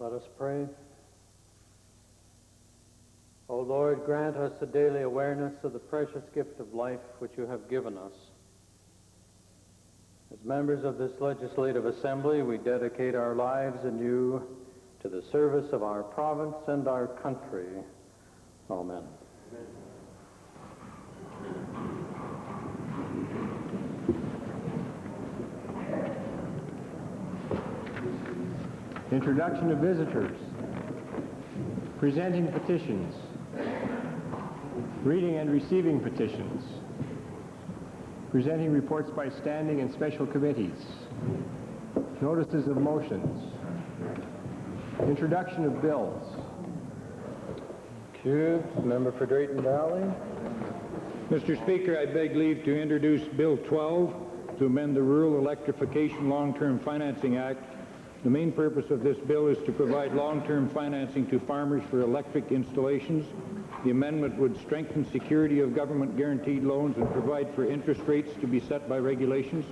Let us pray. O Lord, grant us the daily awareness of the precious gift of life which you have given us. As members of this legislative assembly, we dedicate our lives anew to the service of our province and our country. Amen. Introduction of visitors. Presenting petitions. Reading and receiving petitions. Presenting reports by standing and special committees. Notices of motions. Introduction of bills. Q, member for Drayton Valley. Mr. Speaker, I beg leave to introduce Bill 12 to amend the Rural Electrification Long-Term Financing Act. The main purpose of this bill is to provide long-term financing to farmers for electric installations. The amendment would strengthen security of government-guaranteed loans and provide for interest rates to be set by regulations.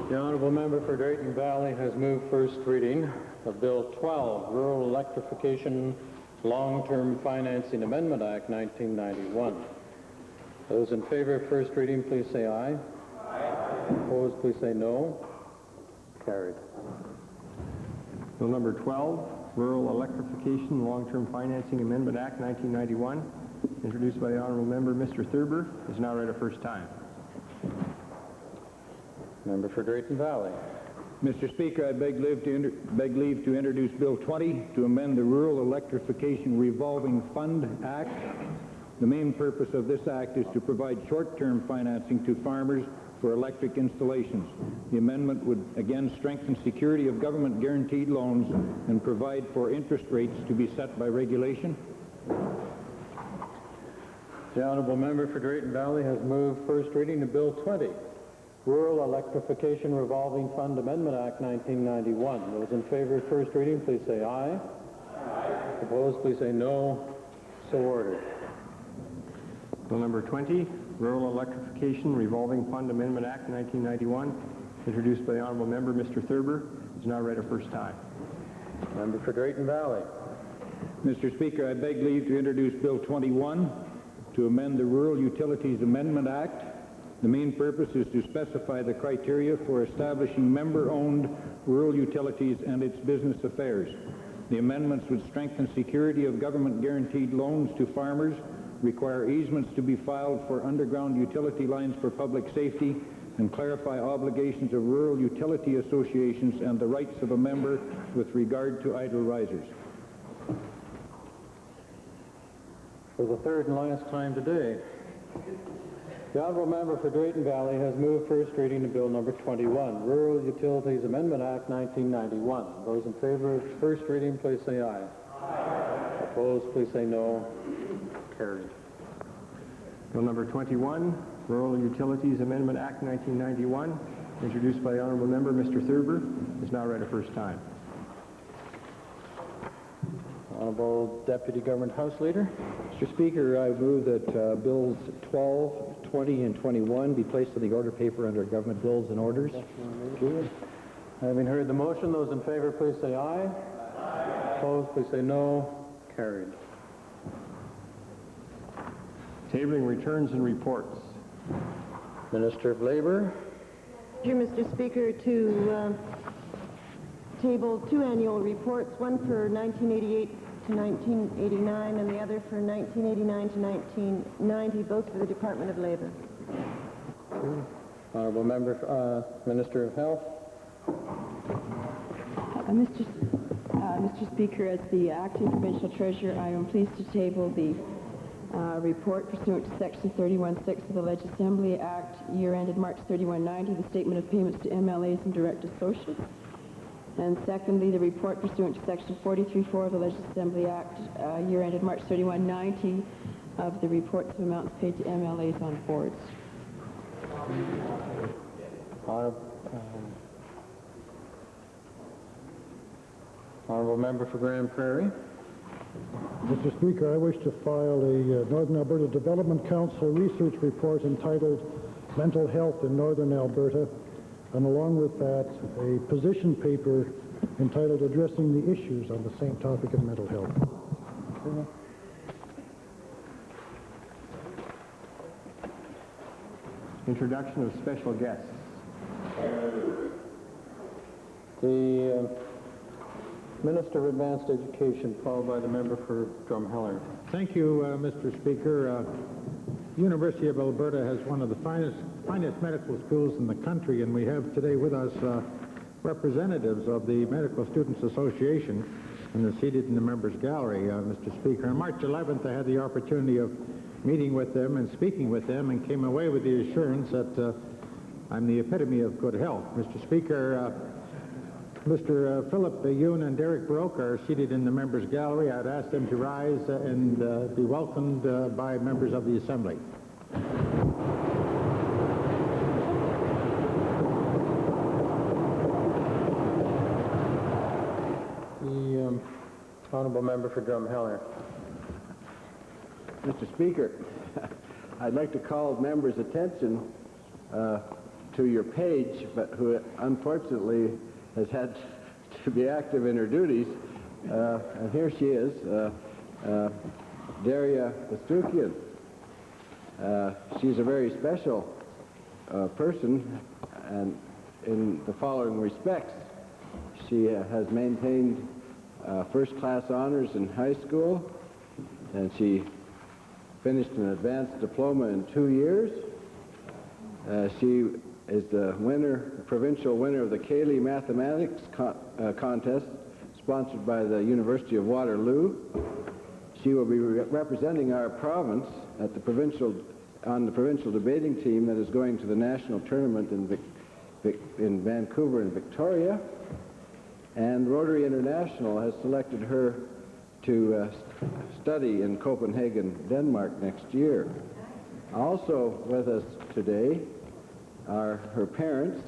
The honourable member for Drayton Valley has moved first reading of Bill 12, Rural Electrification Long-Term Financing Amendment Act 1991. Those in favor of first reading, please say aye. Opposed, please say no. Carried. Bill number 12, Rural Electrification Long-Term Financing Amendment Act 1991, introduced by the Honourable Member Mr. Thurber, is now read a first time. Member for Drayton Valley. Mr. Speaker, I beg leave to introduce Bill 20 to amend the Rural Electrification Revolving Fund Act. The main purpose of this act is to provide short-term financing to farmers for electric installations. The amendment would again strengthen security of government-guaranteed loans and provide for interest rates to be set by regulation. The honourable member for Drayton Valley has moved first reading of Bill 20, Rural Electrification Revolving Fund Amendment Act 1991. Those in favor of first reading, please say aye. Aye. Opposed, please say no. So ordered. Bill number 20, Rural Electrification Revolving Fund Amendment Act 1991, introduced by the Honourable Member Mr. Thurber, is now read a first time. Member for Drayton Valley. Mr. Speaker, I beg leave to introduce Bill 21 to amend the Rural Utilities Amendment Act. The main purpose is to specify the criteria for establishing member-owned rural utilities and its business affairs. The amendments would strengthen security of government-guaranteed loans to farmers, require easements to be filed for underground utility lines for public safety, and clarify obligations of rural utility associations and the rights of a member with regard to idle risers. For the third and last time today, the honourable member for Drayton Valley has moved first reading of Bill number 21, Rural Utilities Amendment Act 1991. Those in favor of first reading, please say aye. Aye. Opposed, please say no. Carried. Bill number 21, Rural Utilities Amendment Act 1991, introduced by the Honourable Member Mr. Thurber, is now read a first time. Honourable Deputy Government House Leader. Mr. Speaker, I move that Bills 12, 20, and 21 be placed on the order paper under Government Bills and Orders. Having heard the motion, those in favor, please say aye. Aye. Opposed, please say no. Carried. Tabling returns and reports. Minister of Labour. Dear Mr. Speaker, to table two annual reports, one for 1988 to 1989 and the other for 1989 to 1990, both for the Department of Labour. Honourable Member, Minister of Health. Mr. Speaker, as the acting provincial treasurer, I am pleased to table the report pursuant to Section 31(6) of the Ledge Assembly Act, year ended March 31, 90, the statement of payments to MLAs and direct associates. And secondly, the report pursuant to Section 43(4) of the Ledge Assembly Act, year ended March 31, 90, of the reports of amounts paid to MLAs on boards. Honourable Member for Grand Prairie. Mr. Speaker, I wish to file a Northern Alberta Development Council research report entitled Mental Health in Northern Alberta, and along with that, a position paper entitled Addressing the Issues on the same topic of mental health. Introduction of special guests. The Minister of Advanced Education, followed by the member for Drumheller. Thank you, Mr. Speaker. University of Alberta has one of the finest medical schools in the country, and we have today with us representatives of the Medical Students Association, and they're seated in the members' gallery, Mr. Speaker. On March 11th, I had the opportunity of meeting with them and speaking with them, and came away with the assurance that I'm the epitome of good health. Mr. Speaker, Mr. Philip Yoon and Derek Baroque are seated in the members' gallery. I'd ask them to rise and be welcomed by members of the Assembly. The honourable member for Drumheller. Mr. Speaker, I'd like to call members' attention to your page, but who unfortunately has had to be active in her duties. And here she is, Daria Pastukian. She's a very special person, and in the following respects. She has maintained first-class honors in high school, and she finished an advanced diploma in 2 years. She is the provincial winner of the Cayley Mathematics Contest, sponsored by the University of Waterloo. She will be representing our province at on the provincial debating team that is going to the national tournament in Vancouver and Victoria. And Rotary International has selected her to study in Copenhagen, Denmark next year. Also with us today are her parents,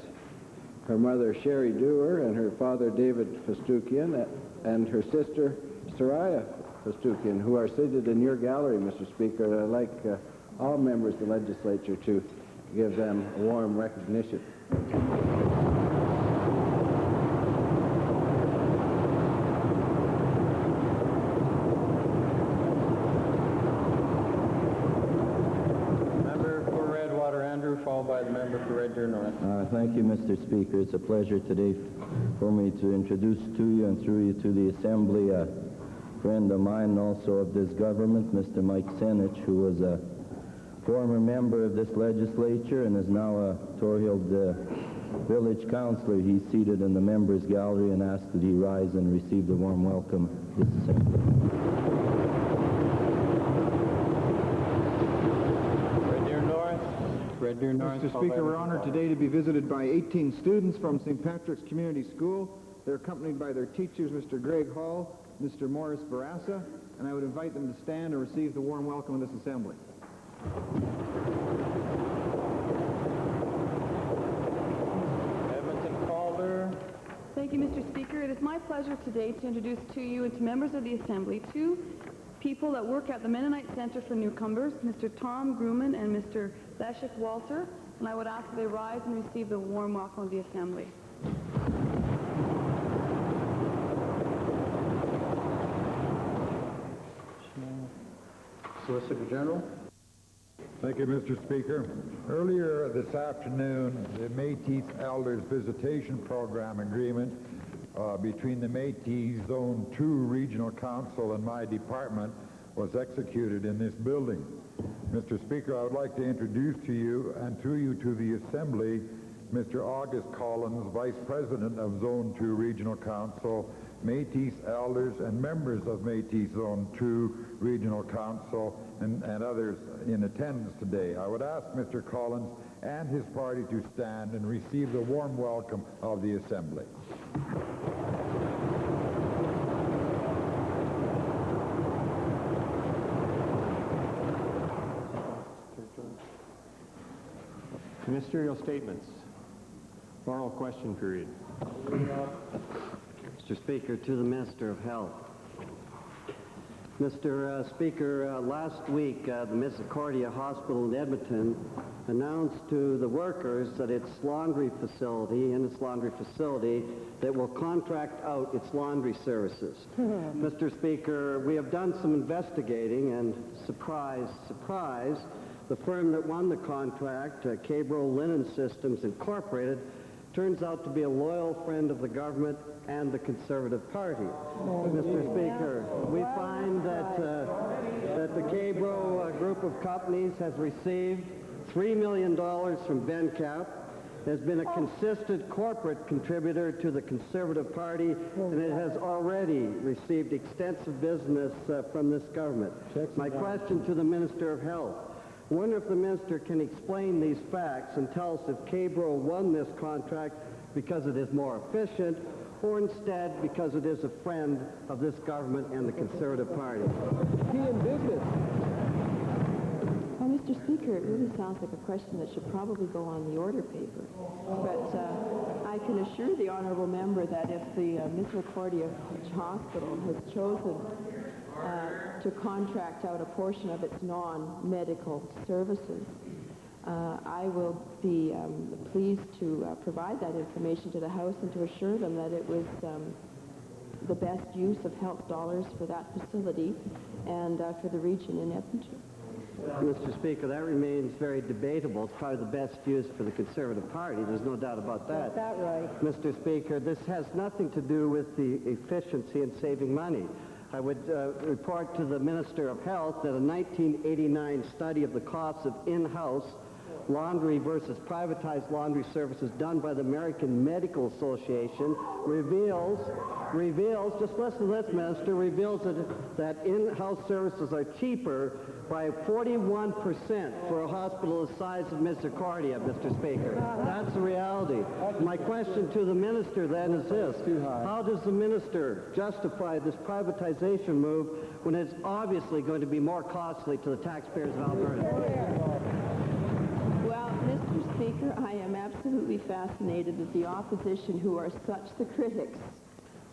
her mother Sherry Dewar and her father David Pastukian, and her sister Soraya Pastukian, who are seated in your gallery, Mr. Speaker. I'd like all members of the legislature to give them a warm recognition. Followed by the member for Red Deer North. Thank you, Mr. Speaker. It's a pleasure today for me to introduce to you and through you to the Assembly a friend of mine and also of this government, Mr. Mike Senich, who was a former member of this legislature and is now a Torhild village councillor. He's seated in the members' gallery and asked that he rise and receive the warm welcome of this Assembly. Mr. Speaker, we're honored today to be visited by 18 students from St. Patrick's Community School. They're accompanied by their teachers, Mr. Greg Hall, Mr. Morris Barassa, and I would invite them to stand and receive the warm welcome of this Assembly. Edmonton Calder. Thank you, Mr. Speaker. It is my pleasure today to introduce to you and to members of the Assembly two people that work at the Mennonite Center for Newcomers, Mr. Tom Grumman and Mr. Leszek Walter, and I would ask that they rise and receive the warm welcome of the Assembly. Solicitor General. Thank you, Mr. Speaker. Earlier this afternoon, the Métis Elders Visitation Program agreement between the Métis Zone 2 Regional Council and my department was executed in this building. Mr. Speaker, I would like to introduce to you and through you to the Assembly Mr. August Collins, Vice President of Zone 2 Regional Council, Métis Elders and members of Métis Zone 2 Regional Council and others in attendance today. I would ask Mr. Collins and his party to stand and receive the warm welcome of the Assembly. Ministerial statements. Oral question period. Mr. Speaker, to the Minister of Health. Mr. Speaker, last week the Misericordia Hospital in Edmonton announced to the workers that its laundry facility, that will contract out its laundry services. Mr. Speaker, we have done some investigating, and surprise, surprise, the firm that won the contract, Cabro Linen Systems Incorporated, turns out to be a loyal friend of the government and the Conservative Party. Mr. Speaker, we find that the Cabro group of companies has received $3 million from BenCap, has been a consistent corporate contributor to the Conservative Party, and it has already received extensive business from this government. My question to the Minister of Health: I wonder if the minister can explain these facts and tell us if Cabro won this contract because it is more efficient, or instead because it is a friend of this government and the Conservative Party. Key in business. Well, Mr. Speaker, it really sounds like a question that should probably go on the order paper. But I can assure the honourable member that if the Misericordia Hospital has chosen to contract out a portion of its non-medical services, I will be pleased to provide that information to the House and to assure them that it was the best use of health dollars for that facility and for the region in Edmonton. Mr. Speaker, that remains very debatable. It's probably the best use for the Conservative Party. There's no doubt about that. Is that right? Mr. Speaker, this has nothing to do with the efficiency in saving money. I would report to the Minister of Health that a 1989 study of the costs of in-house laundry versus privatized laundry services done by the American Medical Association reveals, just listen to this, Minister, reveals that in-house services are cheaper by 41% for a hospital the size of Misericordia, Mr. Speaker. That's the reality. My question to the minister then is this: how does the minister justify this privatization move when it's obviously going to be more costly to the taxpayers of Alberta? Well, Mr. Speaker, I am absolutely fascinated that the opposition, who are such the critics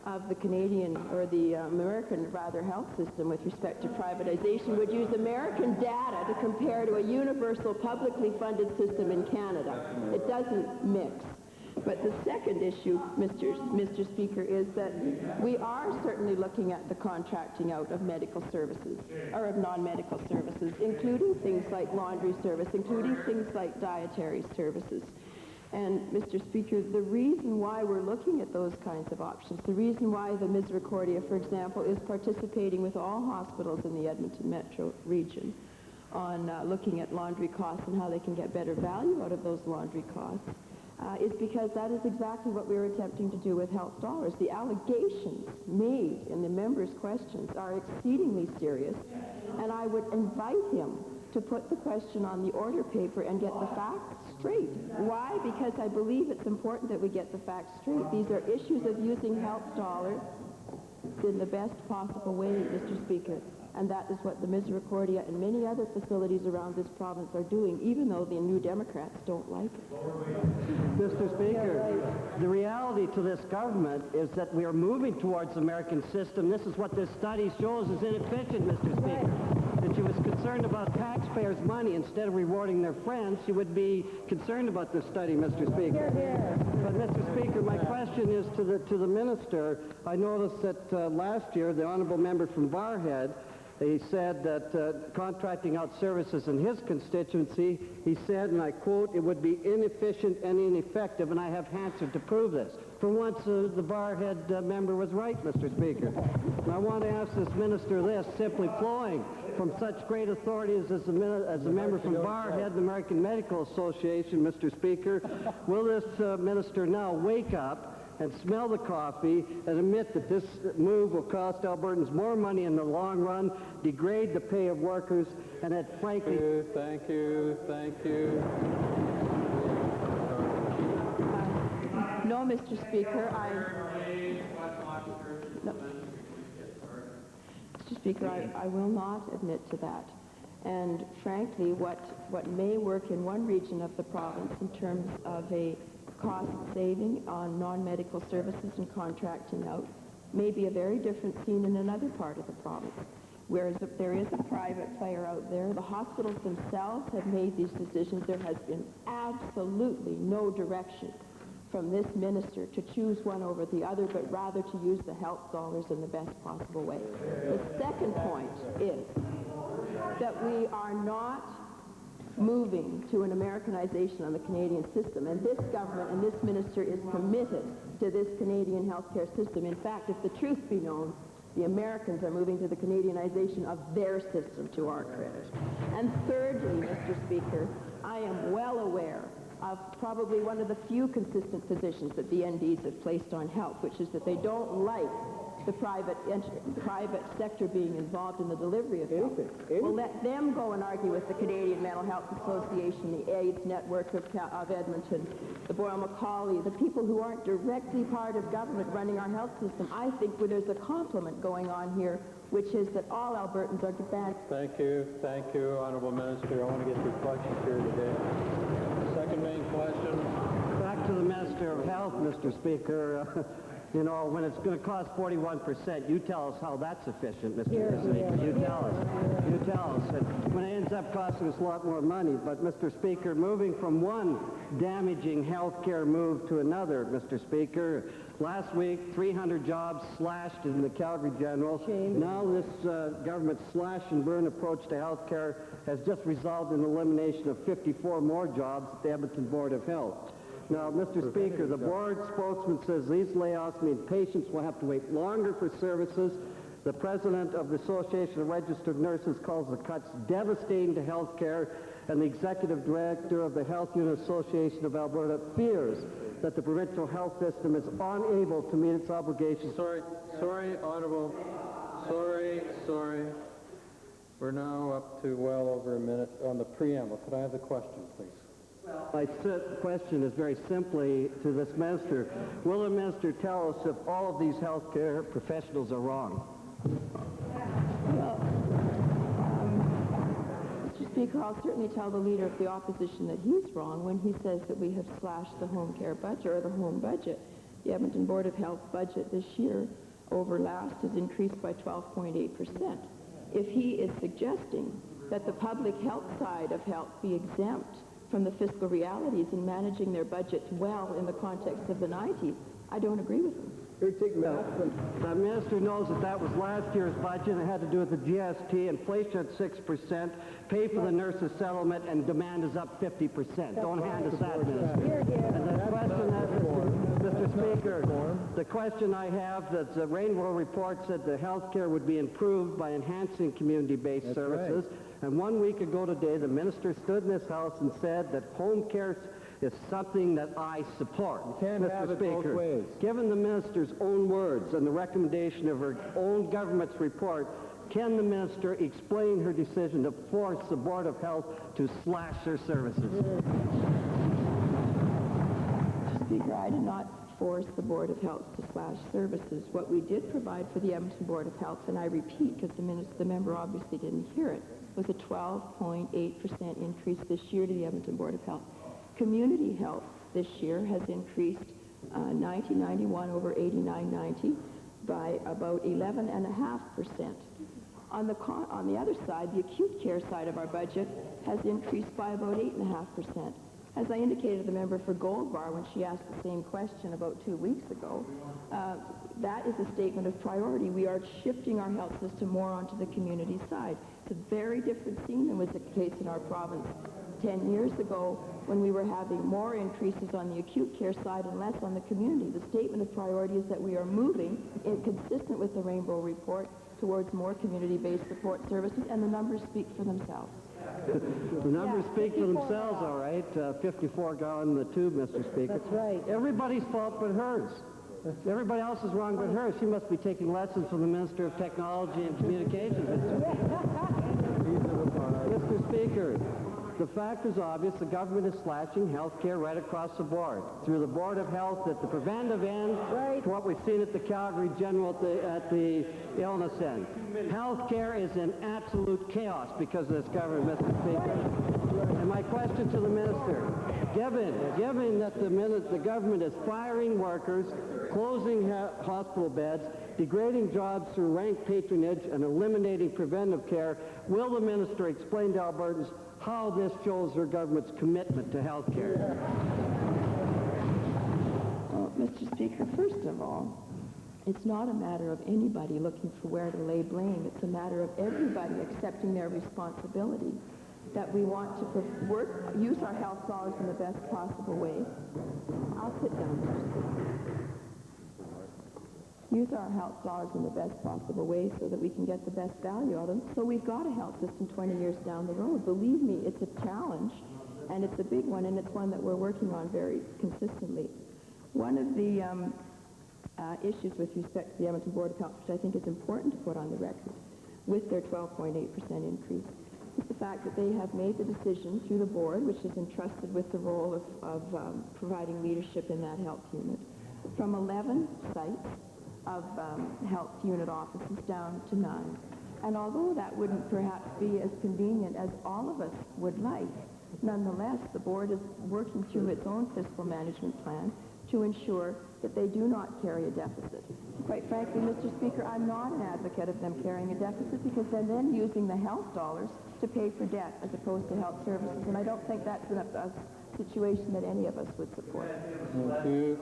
of the Canadian, or the American, rather, health system with respect to privatization, would use American data to compare to a universal publicly funded system in Canada. It doesn't mix. But the second issue, Mr. Speaker, is that we are certainly looking at the contracting out of medical services, or of non-medical services, including things like laundry service, including things like dietary services. And, Mr. Speaker, the reason why we're looking at those kinds of options, the reason why the Misericordia, for example, is participating with all hospitals in the Edmonton metro region on looking at laundry costs and how they can get better value out of those laundry costs, is because that is exactly what we're attempting to do with health dollars. The allegations made in the members' questions are exceedingly serious, and I would invite him to put the question on the order paper and get the facts straight. Why? Because I believe it's important that we get the facts straight. These are issues of using health dollars in the best possible way, Mr. Speaker. And that is what the Misericordia and many other facilities around this province are doing, even though the New Democrats don't like it. Mr. Speaker, the reality to this government is that we are moving towards the American system. This is what this study shows is inefficient, Mr. Speaker. If she was concerned about taxpayers' money instead of rewarding their friends, she would be concerned about this study, Mr. Speaker. But, Mr. Speaker, my question is to the minister. I noticed that last year, the honourable member from Barrhead, he said that contracting out services in his constituency, he said, and I quote, it would be inefficient and ineffective, and I have answered to prove this. For once, the Barrhead member was right, Mr. Speaker. And I want to ask this minister this, simply flowing from such great authorities as the member from Barrhead, the American Medical Association, Mr. Speaker, will this minister now wake up and smell the coffee and admit that this move will cost Albertans more money in the long run, degrade the pay of workers, and that frankly... Thank you. No, Mr. Speaker, Mr. Speaker, I will not admit to that. And frankly, what may work in one region of the province in terms of a cost saving on non-medical services and contracting out may be a very different scene in another part of the province. whereas if there is a private player out there. The hospitals themselves have made these decisions. There has been absolutely no direction from this minister to choose one over the other, but rather to use the health dollars in the best possible way. The second point is that we are not moving to an Americanization of the Canadian system, and this government and this minister is committed to this Canadian healthcare system. In fact, if the truth be known, the Americans are moving to the Canadianization of their system, to our credit. And thirdly, Mr. Speaker, I am well aware of probably one of the few consistent positions that the NDs have placed on health, which is that they don't like the private sector being involved in the delivery of health. Well, let them go and argue with the Canadian Mental Health Association, the AIDS Network of Edmonton, the Boyle Macaulay, the people who aren't directly part of government running our health system. I think where there's a compliment going on here, which is that all Albertans are bad. Thank you, Honourable Minister. I want to get your questions here today. Second main question. Back to the Minister of Health, Mr. Speaker. You know, when it's going to cost 41%, you tell us how that's efficient, Mr. Speaker. You tell us. You tell us. And when it ends up costing us a lot more money. But, Mr. Speaker, moving from one damaging health care move to another, Mr. Speaker, last week, 300 jobs slashed in the Calgary General. Now this government slash-and-burn approach to health care has just resulted in the elimination of 54 more jobs at the Edmonton Board of Health. Now, Mr. Speaker, the board spokesman says these layoffs mean patients will have to wait longer for services. The president of the Association of Registered Nurses calls the cuts devastating to health care, and the executive director of the Health Unit Association of Alberta fears that the provincial health system is unable to meet its obligations. Sorry, Honourable. Sorry. We're now up to well over a minute on the preamble. Could I have the question, please? My question is very simply to this minister. Will the minister tell us if all of these healthcare professionals are wrong? Well, Mr. Speaker, I'll certainly tell the Leader of the Opposition that he's wrong when he says that we have slashed the home care budget, or the home budget. The Edmonton Board of Health budget this year over last has increased by 12.8%. If he is suggesting that the public health side of health be exempt from the fiscal realities in managing their budgets well in the context of the 90s, I don't agree with him. The minister knows that was last year's budget. It had to do with the GST, inflation at 6%, pay for the nurses' settlement, and demand is up 50%. Don't hand us that, Minister. And the question that, Mr. Speaker, the question I have, that the Rainbow Report said the health care would be improved by enhancing community-based services. Right. And 1 week ago today, the minister stood in this House and said that home care is something that I support. You can't have it both ways. Given the minister's own words and the recommendation of her own government's report, can the minister explain her decision to force the Board of Health to slash their services? Speaker, I did not force the Board of Health to slash services. What we did provide for the Edmonton Board of Health, and I repeat because the member obviously didn't hear it, was a 12.8% increase this year to the Edmonton Board of Health. Community health this year has increased 90-91 over 89-90 by about 11.5%. On the other side, the acute care side of our budget has increased by about 8.5%. As I indicated to the member for Gold Bar when she asked the same question about 2 weeks ago, that is a statement of priority. We are shifting our health system more onto the community side. It's a very different scene than was the case in our province 10 years ago when we were having more increases on the acute care side and less on the community. The statement of priority is that we are moving, consistent with the Rainbow Report, towards more community-based support services, and the numbers speak for themselves. The numbers speak for themselves, all right. 54 gone in the tube, Mr. Speaker. That's right. Everybody's fault but hers. Everybody else is wrong but hers. She must be taking lessons from the Minister of Technology and Communications. Mr. Speaker, the fact is obvious. The government is slashing health care right across the board. Through the Board of Health at the preventive end, to what we've seen at the Calgary General at the illness end. Health care is in absolute chaos because of this government, Mr. Speaker. And my question to the minister, given that the government is firing workers, closing hospital beds, degrading jobs through rank patronage, and eliminating preventive care, will the minister explain to Albertans how this shows her government's commitment to health care? Well, Mr. Speaker, first of all, it's not a matter of anybody looking for where to lay blame. It's a matter of everybody accepting their responsibility, that we want to use our health dollars in the best possible way. I'll sit down, Mr. Speaker. Use our health dollars in the best possible way so that we can get the best value out of them. So we've got a health system 20 years down the road. Believe me, it's a challenge, and it's a big one, and it's one that we're working on very consistently. One of the issues with respect to the Edmonton Board of Health, which I think is important to put on the record, with their 12.8% increase, is the fact that they have made the decision through the board, which is entrusted with the role of providing leadership in that health unit, from 11 sites of health unit offices down to 9. And although that wouldn't perhaps be as convenient as all of us would like, nonetheless, the board is working through its own fiscal management plan to ensure that they do not carry a deficit. Quite frankly, Mr. Speaker, I'm not an advocate of them carrying a deficit because they're then using the health dollars to pay for debt as opposed to health services, and I don't think that's a situation that any of us would support. Thank you.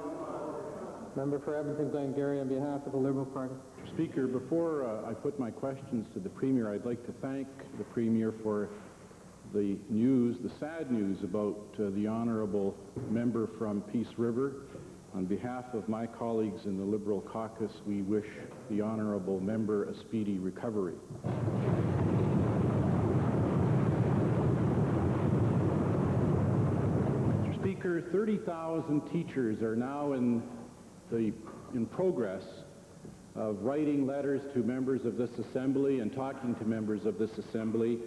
Member for Edmonton Glengarry on behalf of the Liberal Party. Speaker, before I put my questions to the Premier, I'd like to thank the Premier for the news, the sad news about the honourable member from Peace River. On behalf of my colleagues in the Liberal caucus, we wish the honourable member a speedy recovery. Mr. Speaker, 30,000 teachers are now in progress of writing letters to members of this Assembly and talking to members of this Assembly,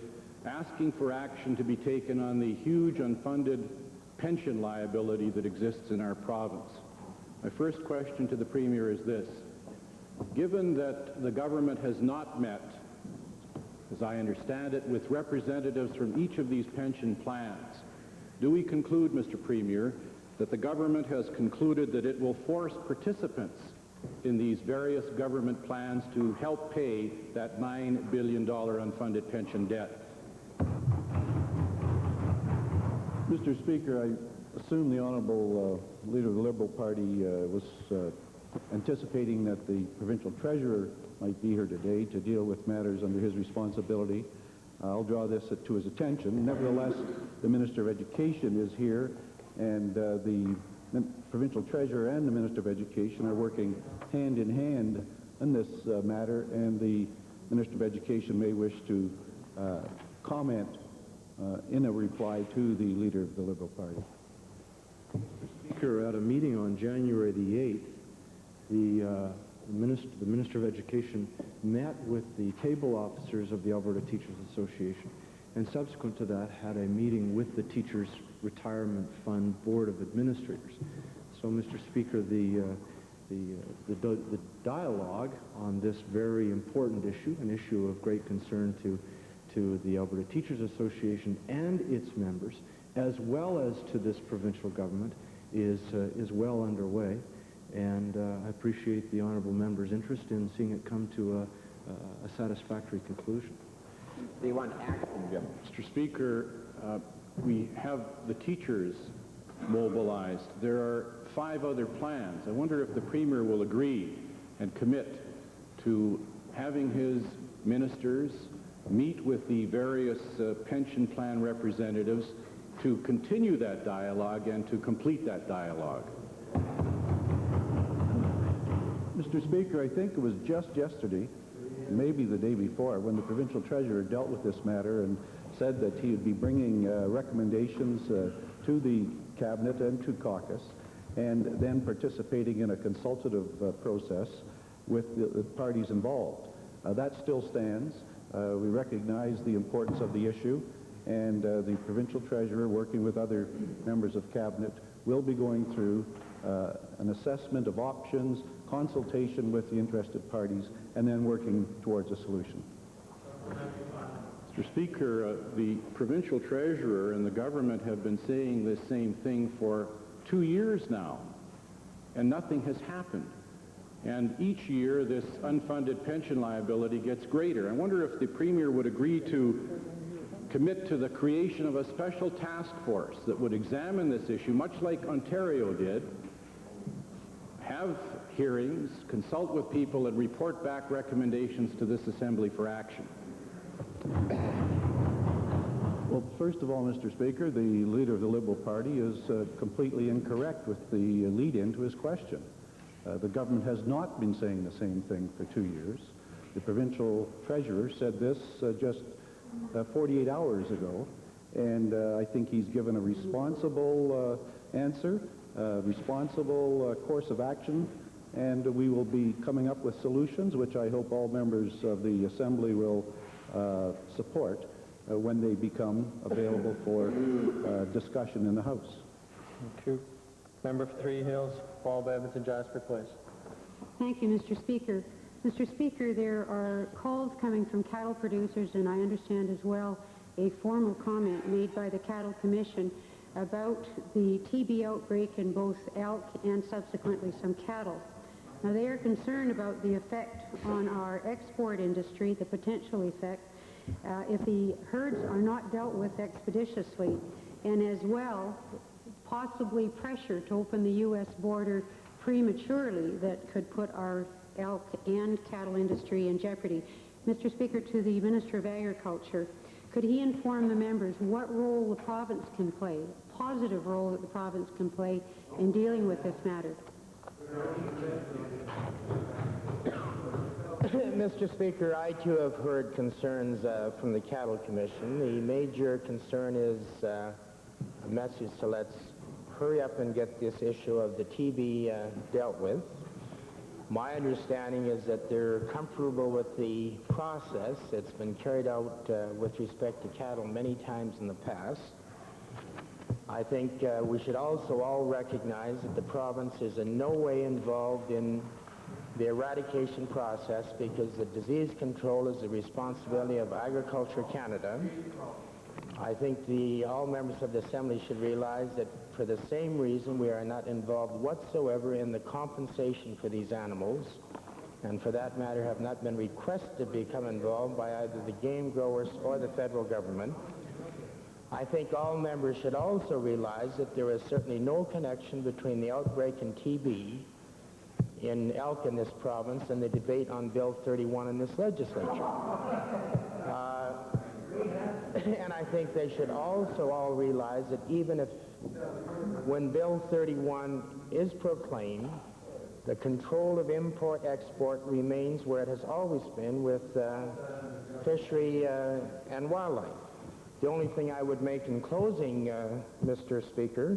asking for action to be taken on the huge unfunded pension liability that exists in our province. My first question to the Premier is this. Given that the government has not met, as I understand it, with representatives from each of these pension plans, do we conclude, Mr. Premier, that the government has concluded that it will force participants in these various government plans to help pay that $9 billion unfunded pension debt? Mr. Speaker, I assume the Honourable Leader of the Liberal Party was anticipating that the Provincial Treasurer might be here today to deal with matters under his responsibility. I'll draw this to his attention. Nevertheless, the Minister of Education is here, and the Provincial Treasurer and the Minister of Education are working hand in hand in this matter, and the Minister of Education may wish to comment in a reply to the Leader of the Liberal Party. Mr. Speaker, at a meeting on January the 8th, the Minister of Education met with the table officers of the Alberta Teachers Association, and subsequent to that had a meeting with the Teachers Retirement Fund Board of Administrators. So, Mr. Speaker, the dialogue on this very important issue, an issue of great concern to the Alberta Teachers Association and its members, as well as to this provincial government, is well underway. And I appreciate the honourable member's interest in seeing it come to a satisfactory conclusion. Do you want action, Jim? Mr. Speaker, we have the teachers mobilized. There are 5 other plans. I wonder if the Premier will agree and commit to having his ministers meet with the various pension plan representatives to continue that dialogue and to complete that dialogue. Mr. Speaker, I think it was just yesterday, maybe the day before, when the Provincial Treasurer dealt with this matter and said that he would be bringing recommendations to the Cabinet and to caucus, and then participating in a consultative process with the parties involved. That still stands. We recognize the importance of the issue, and the Provincial Treasurer, working with other members of Cabinet, will be going through an assessment of options, consultation with the interested parties, and then working towards a solution. Mr. Mr. Speaker, the provincial treasurer and the government have been saying this same thing for 2 years now, and nothing has happened. And each year, this unfunded pension liability gets greater. I wonder if the Premier would agree to commit to the creation of a special task force that would examine this issue, much like Ontario did, have hearings, consult with people, and report back recommendations to this Assembly for action. Well, first of all, Mr. Speaker, the leader of the Liberal Party is completely incorrect with the lead-in to his question. The government has not been saying the same thing for 2 years. The provincial treasurer said this just 48 hours ago, and I think he's given a responsible answer, responsible course of action, and we will be coming up with solutions which I hope all members of the Assembly will support when they become available for discussion in the House. Thank you. Member for Three Hills, Paul Bevins and Jasper Place. Thank you, Mr. Speaker. Mr. Speaker, there are calls coming from cattle producers, and I understand as well a formal comment made by the Cattle Commission about the TB outbreak in both elk and subsequently some cattle. Now, they are concerned about the effect on our export industry, the potential effect, if the herds are not dealt with expeditiously, and as well, possibly pressure to open the U.S. border prematurely that could put our elk and cattle industry in jeopardy. Mr. Speaker, to the Minister of Agriculture, could he inform the members what role the province can play, positive role that the province can play in dealing with this matter? Mr. Speaker, I too have heard concerns from the Cattle Commission. The major concern is a message to let's hurry up and get this issue of the TB dealt with. My understanding is that they're comfortable with the process. It's been carried out with respect to cattle many times in the past. I think we should also all recognize that the province is in no way involved in the eradication process because the disease control is the responsibility of Agriculture Canada. I think all members of the Assembly should realize that for the same reason we are not involved whatsoever in the compensation for these animals, and for that matter have not been requested to become involved by either the game growers or the federal government. I think all members should also realize that there is certainly no connection between the outbreak in TB in elk in this province and the debate on Bill 31 in this legislature. And I think they should also all realize that even if, when Bill 31 is proclaimed, the control of import-export remains where it has always been with fishery and wildlife. The only thing I would make in closing, Mr. Speaker,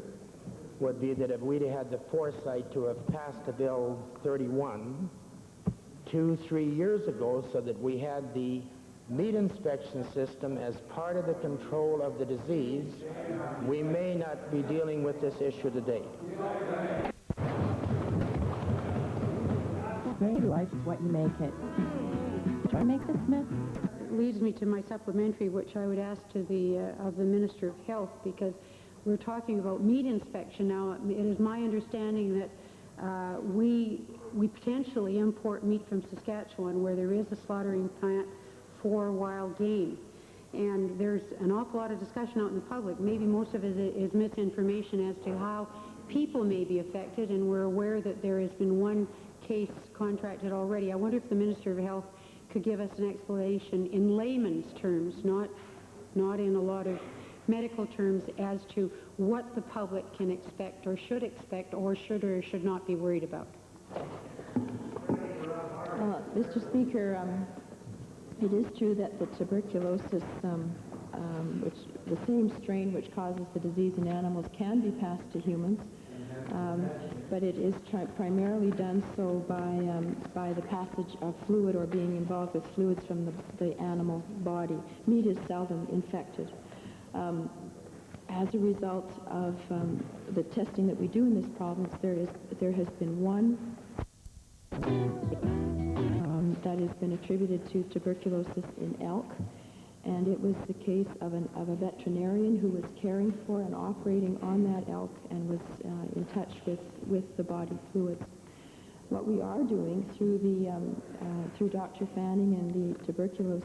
would be that if we'd had the foresight to have passed a Bill 31 2-3 years ago so that we had the meat inspection system as part of the control of the disease, we may not be dealing with this issue today. Life is what you make it. Try to make this, Smith. Leads me to my supplementary, which I would ask to the Minister of Health, because we're talking about meat inspection now. It is my understanding that we potentially import meat from Saskatchewan, where there is a slaughtering plant for wild game. And there's an awful lot of discussion out in the public. Maybe most of it is misinformation as to how people may be affected, and we're aware that there has been one case contracted already. I wonder if the Minister of Health could give us an explanation in layman's terms, not in a lot of medical terms, as to what the public can expect or should should not be worried about. Mr. Speaker, it is true that the tuberculosis, which the same strain which causes the disease in animals, can be passed to humans, but it is primarily done so by the passage of fluid or being involved with fluids from the animal body. Meat is seldom infected. As a result of the testing that we do in this province, there has been one that has been attributed to tuberculosis in elk, and it was the case of a veterinarian who was caring for and operating on that elk and was in touch with the body fluids. What we are doing through Dr. Fanning and the tuberculosis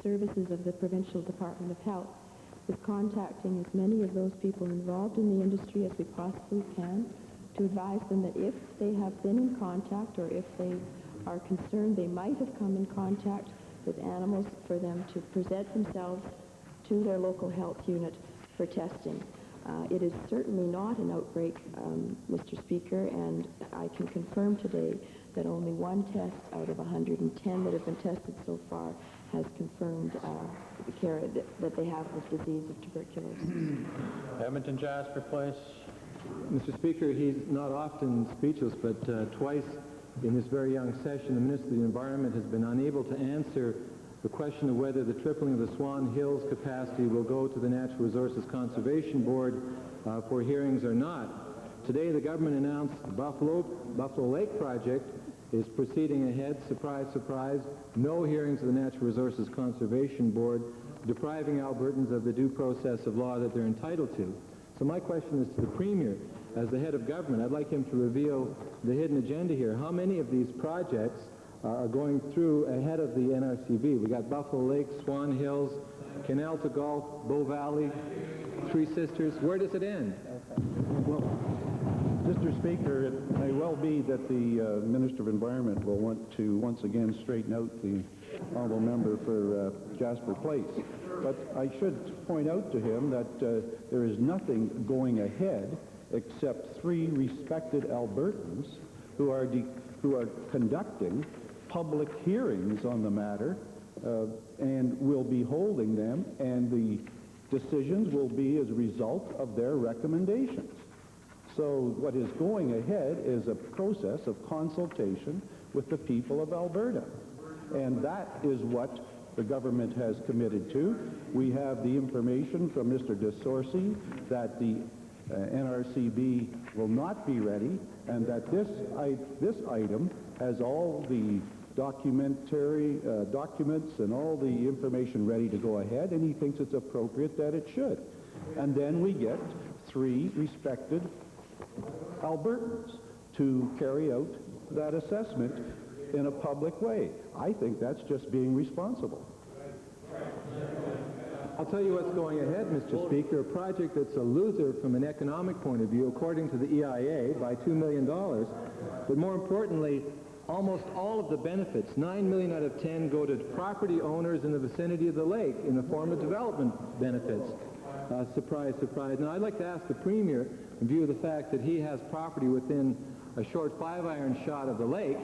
services of the Provincial Department of Health is contacting as many of those people involved in the industry as we possibly can to advise them that if they have been in contact or if they are concerned they might have come in contact with animals, for them to present themselves to their local health unit for testing. It is certainly not an outbreak, Mr. Speaker, and I can confirm today that only one test out of 110 that have been tested so far has confirmed that they have this disease of tuberculosis. Edmonton Jasper Place. Mr. Speaker, he's not often speechless, but twice in this very young session, the Minister of the Environment has been unable to answer the question of whether the tripling of the Swan Hills capacity will go to the Natural Resources Conservation Board for hearings or not. Today, the government announced the Buffalo Lake project is proceeding ahead. Surprise, surprise. No hearings of the Natural Resources Conservation Board, depriving Albertans of the due process of law that they're entitled to. So my question is to the Premier. As the head of government, I'd like him to reveal the hidden agenda here. How many of these projects are going through ahead of the NRCB? We got Buffalo Lake, Swan Hills, Canal to Gulf, Bow Valley, Three Sisters. Where does it end? Well, Mr. Speaker, it may well be that the Minister of Environment will want to once again straighten out the honourable member for Jasper Place. But I should point out to him that there is nothing going ahead except 3 respected Albertans who are conducting public hearings on the matter and will be holding them, and the decisions will be as a result of their recommendations. So what is going ahead is a process of consultation with the people of Alberta, and that is what the government has committed to. We have the information from Mr. DeSorcy that the NRCB will not be ready, and that this item has all the documents and all the information ready to go ahead, and he thinks it's appropriate that it should. And then we get 3 respected Albertans to carry out that assessment in a public way. I think that's just being responsible. I'll tell you what's going ahead, Mr. Speaker, a project that's a loser from an economic point of view, according to the EIA, by $2 million. But more importantly, almost all of the benefits, 9 million out of 10, go to property owners in the vicinity of the lake in the form of development benefits. Surprise, surprise. Now, I'd like to ask the Premier, in view of the fact that he has property within a short 5-iron shot of the lake,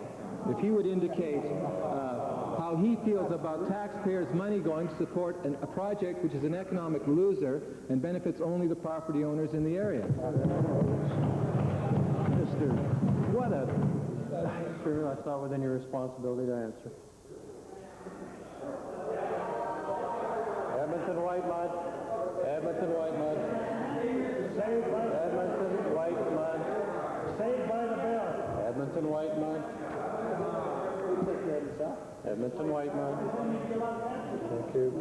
if he would indicate how he feels about taxpayers' money going to support a project which is an economic loser and benefits only the property owners in the area. Mr. What a... Sure, that's not within your responsibility to answer. Edmonton Whitemud. Edmonton Whitemud. Edmonton Whitemud. Saved by the bell. Edmonton Whitemud. Edmonton Whitemud. Thank you.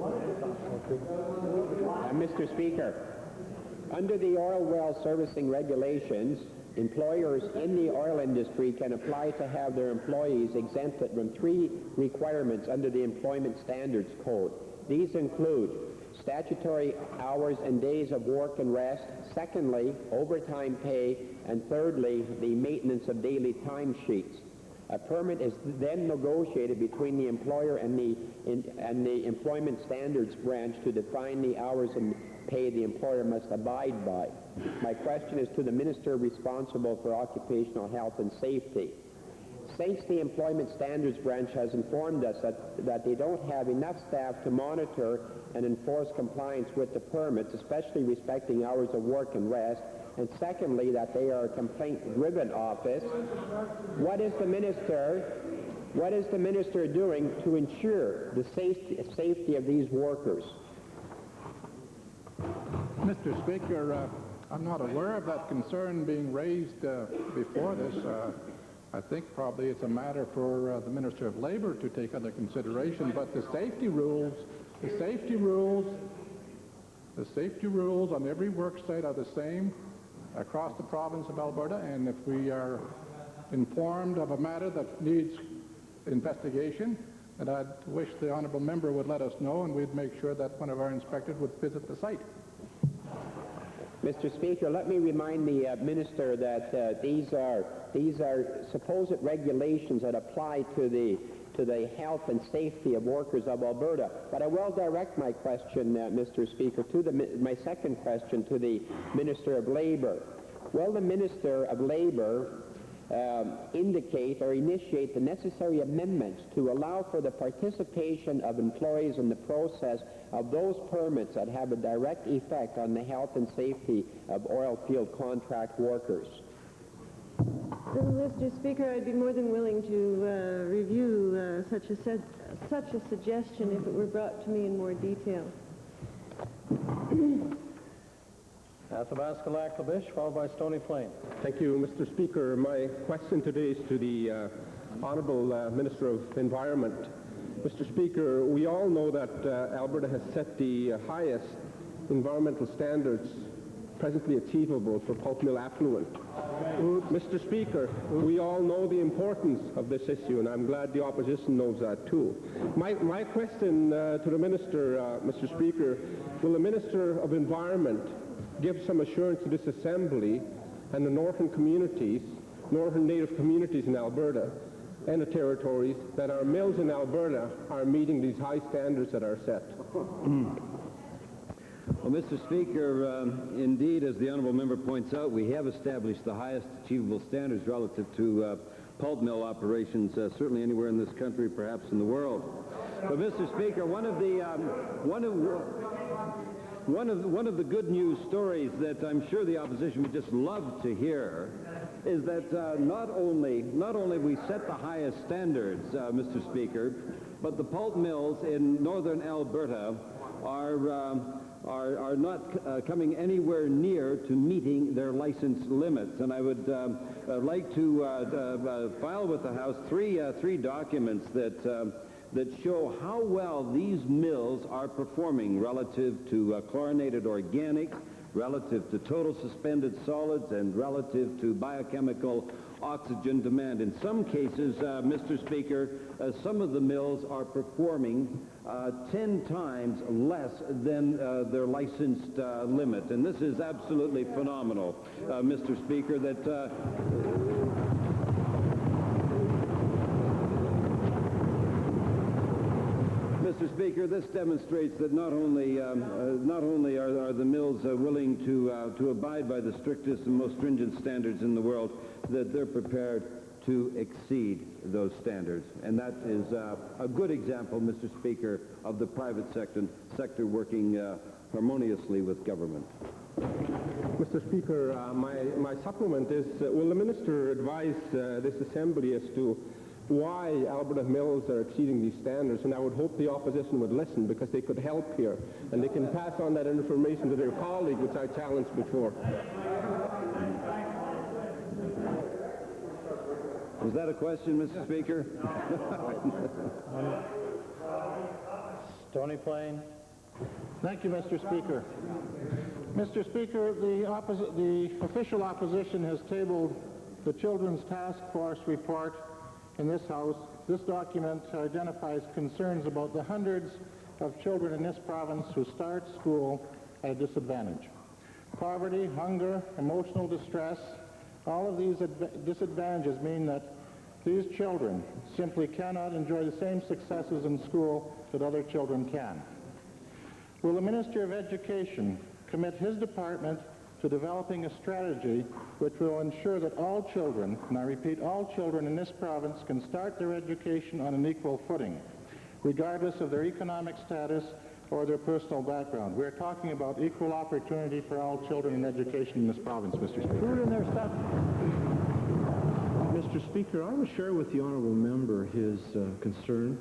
Mr. Speaker, under the oil well servicing regulations, employers in the oil industry can apply to have their employees exempted from 3 requirements under the Employment Standards Code. These include statutory hours and days of work and rest, secondly, overtime pay, and thirdly, the maintenance of daily timesheets. A permit is then negotiated between the employer and the Employment Standards Branch to define the hours and pay the employer must abide by. My question is to the Minister responsible for Occupational Health and Safety. Since the Employment Standards Branch has informed us that they don't have enough staff to monitor and enforce compliance with the permits, especially respecting hours of work and rest, and secondly, that they are a complaint-driven office, what is the minister doing to ensure the safety of these workers? Mr. Speaker, I'm not aware of that concern being raised before this. I think probably it's a matter for the Minister of Labour to take under consideration, but the safety rules on every work site are the same across the province of Alberta, and if we are informed of a matter that needs investigation, and I'd wish the honourable member would let us know, and we'd make sure that one of our inspectors would visit the site. Mr. Speaker, let me remind the Minister that these are supposed regulations that apply to the health and safety of workers of Alberta. But I will direct my question, Mr. Speaker, my second question to the Minister of Labour. Will the Minister of Labour indicate or initiate the necessary amendments to allow for the participation of employees in the process of those permits that have a direct effect on the health and safety of oil field contract workers? Mr. Speaker, I'd be more than willing to review such a suggestion if it were brought to me in more detail. Athabasca Laklabish, followed by Stony Plain. Thank you, Mr. Speaker. My question today is to the Honourable Minister of Environment. Mr. Speaker, we all know that Alberta has set the highest environmental standards presently achievable for pulp mill effluent. Mr. Speaker, we all know the importance of this issue, and I'm glad the opposition knows that too. My question to the Minister, Mr. Speaker, will the Minister of Environment give some assurance to this Assembly and the northern Native communities in Alberta and the territories that our mills in Alberta are meeting these high standards that are set? Well, Mr. Speaker, indeed, as the honourable member points out, we have established the highest achievable standards relative to pulp mill operations, certainly anywhere in this country, perhaps in the world. But, Mr. Speaker, one of the good news stories that I'm sure the opposition would just love to hear is that not only we set the highest standards, Mr. Speaker, but the pulp mills in northern Alberta are not coming anywhere near to meeting their license limits. And I would like to file with the House three documents that show how well these mills are performing relative to chlorinated organics, relative to total suspended solids, and relative to biochemical oxygen demand. In some cases, Mr. Speaker, some of the mills are performing 10 times less than their licensed limit. And this is absolutely phenomenal, Mr. Speaker, that Mr. Speaker, this demonstrates that not only are the mills willing to abide by the strictest and most stringent standards in the world, that they're prepared to exceed those standards. And that is a good example, Mr. Speaker, of the private sector working harmoniously with government. Mr. Speaker, my supplement is, will the Minister advise this Assembly as to why Alberta mills are exceeding these standards? And I would hope the opposition would listen, because they could help here, and they can pass on that information to their colleague, which I challenged before. Was that a question, Mr. Speaker? Stony Plain. Thank you, Mr. Speaker. Mr. Speaker, the official opposition has tabled the Children's Task Force report in this House. This document identifies concerns about the hundreds of children in this province who start school at a disadvantage. Poverty, hunger, emotional distress, all of these disadvantages mean that these children simply cannot enjoy the same successes in school that other children can. Will the Minister of Education commit his department to developing a strategy which will ensure that all children, and I repeat, all children in this province can start their education on an equal footing, regardless of their economic status or their personal background? We're talking about equal opportunity for all children in education in this province, Mr. Speaker. Mr. Speaker, I will share with the honourable member his concern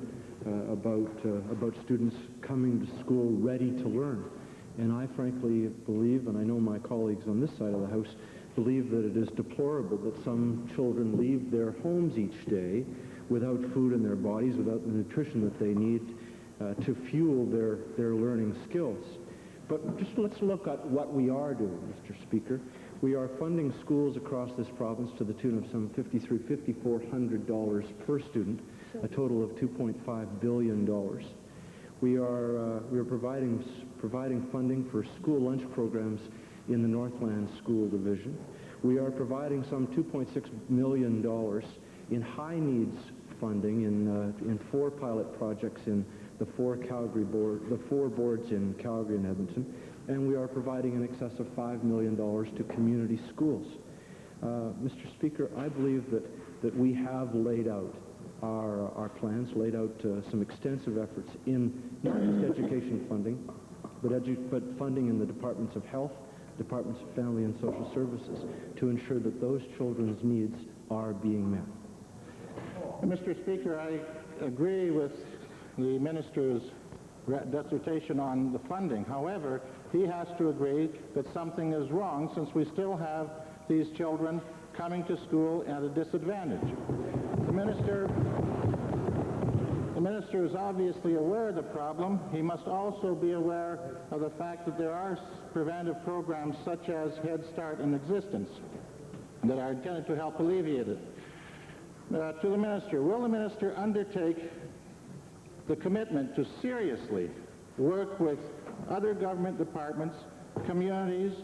about students coming to school ready to learn. And I frankly believe, and I know my colleagues on this side of the House believe that it is deplorable that some children leave their homes each day without food in their bodies, without the nutrition that they need to fuel their learning skills. But just let's look at what we are doing, Mr. Speaker. We are funding schools across this province to the tune of some $5,400 per student, a total of $2.5 billion. We are providing funding for school lunch programs in the Northland School Division. We are providing some $2.6 million in high needs funding in 4 pilot projects in the 4 boards in Calgary and Edmonton, and we are providing in excess of $5 million to community schools. Mr. Speaker, I believe that we have laid out our plans, laid out some extensive efforts in not just education funding, but funding in the Departments of Health, Departments of Family and Social Services to ensure that those children's needs are being met. Mr. Speaker, I agree with the minister's dissertation on the funding. However, he has to agree that something is wrong since we still have these children coming to school at a disadvantage. The minister is obviously aware of the problem. He must also be aware of the fact that there are preventive programs such as Head Start in existence that are intended to help alleviate it. To the minister, will the minister undertake the commitment to seriously work with other government departments, communities,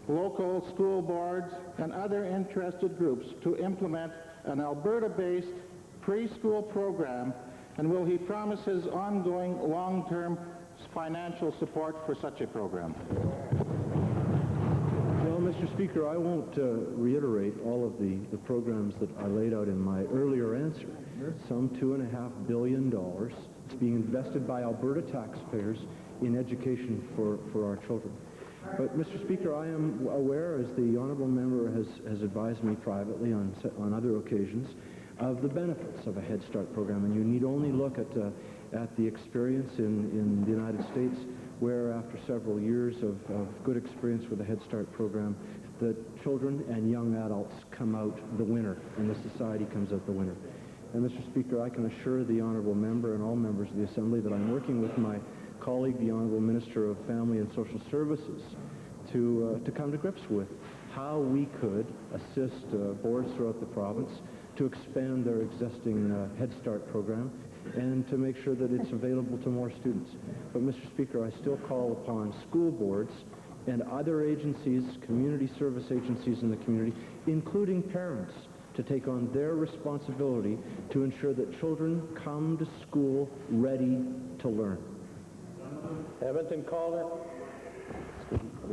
local school boards, and other interested groups to implement an Alberta-based preschool program, and will he promise his ongoing long-term financial support for such a program? Well, Mr. Speaker, I won't reiterate all of the programs that I laid out in my earlier answer. Some $2.5 billion. It's being invested by Alberta taxpayers in education for our children. But, Mr. Speaker, I am aware, as the honourable member has advised me privately on other occasions, of the benefits of a Head Start program. And you need only look at the experience in the United States, where after several years of good experience with the Head Start program, the children and young adults come out the winner, and the society comes out the winner. And, Mr. Speaker, I can assure the honourable member and all members of the Assembly that I'm working with my colleague, the Honourable Minister of Family and Social Services, to come to grips with how we could assist boards throughout the province to expand their existing Head Start program and to make sure that it's available to more students. But, Mr. Speaker, I still call upon school boards and other agencies, community service agencies in the community, including parents, to take on their responsibility to ensure that children come to school ready to learn. Edmonton Calder.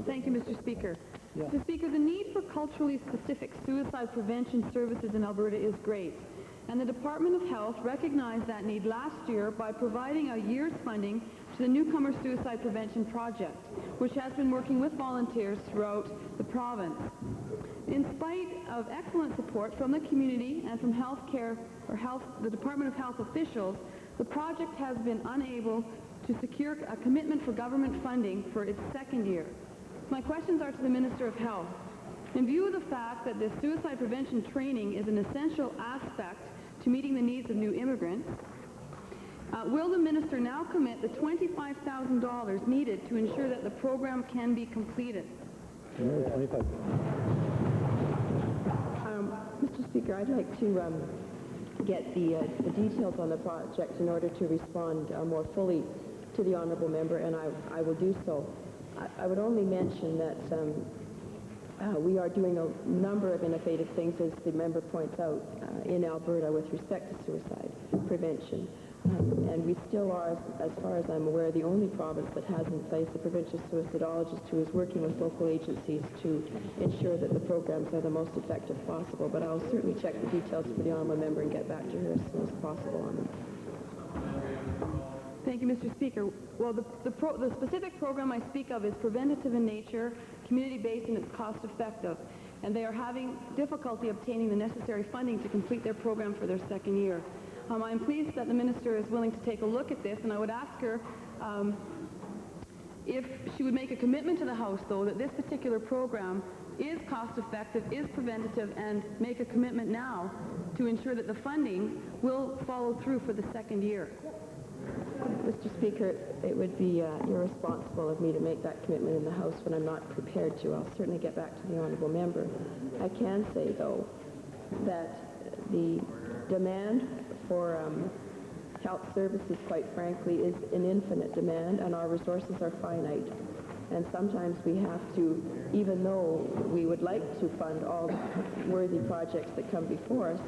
Thank you, Mr. Speaker. Mr. Speaker, the need for culturally specific suicide prevention services in Alberta is great, and the Department of Health recognized that need last year by providing a year's funding to the Newcomer Suicide Prevention Project, which has been working with volunteers throughout the province. In spite of excellent support from the community and from the Department of Health officials, the project has been unable to secure a commitment for government funding for its second year. My questions are to the Minister of Health. In view of the fact that this suicide prevention training is an essential aspect to meeting the needs of new immigrants, will the Minister now commit the $25,000 needed to ensure that the program can be completed? Mr. Speaker, I'd like to get the details on the project in order to respond more fully to the honourable member, and I will do so. I would only mention that we are doing a number of innovative things, as the member points out, in Alberta with respect to suicide prevention. And we still are, as far as I'm aware, the only province that has in place a provincial suicidologist who is working with local agencies to ensure that the programs are the most effective possible. But I'll certainly check the details for the honourable member and get back to her as soon as possible on them. Thank you, Mr. Speaker. Well, the specific program I speak of is preventative in nature, community-based, and it's cost-effective. And they are having difficulty obtaining the necessary funding to complete their program for their second year. I'm pleased that the Minister is willing to take a look at this, and I would ask her if she would make a commitment to the House, though, that this particular program is cost-effective, is preventative, and make a commitment now to ensure that the funding will follow through for the second year. Mr. Speaker, it would be irresponsible of me to make that commitment in the House when I'm not prepared to. I'll certainly get back to the honourable member. I can say, though, that the demand for health services, quite frankly, is an infinite demand, and our resources are finite. And sometimes we have to, even though we would like to fund all the worthy projects that come before us,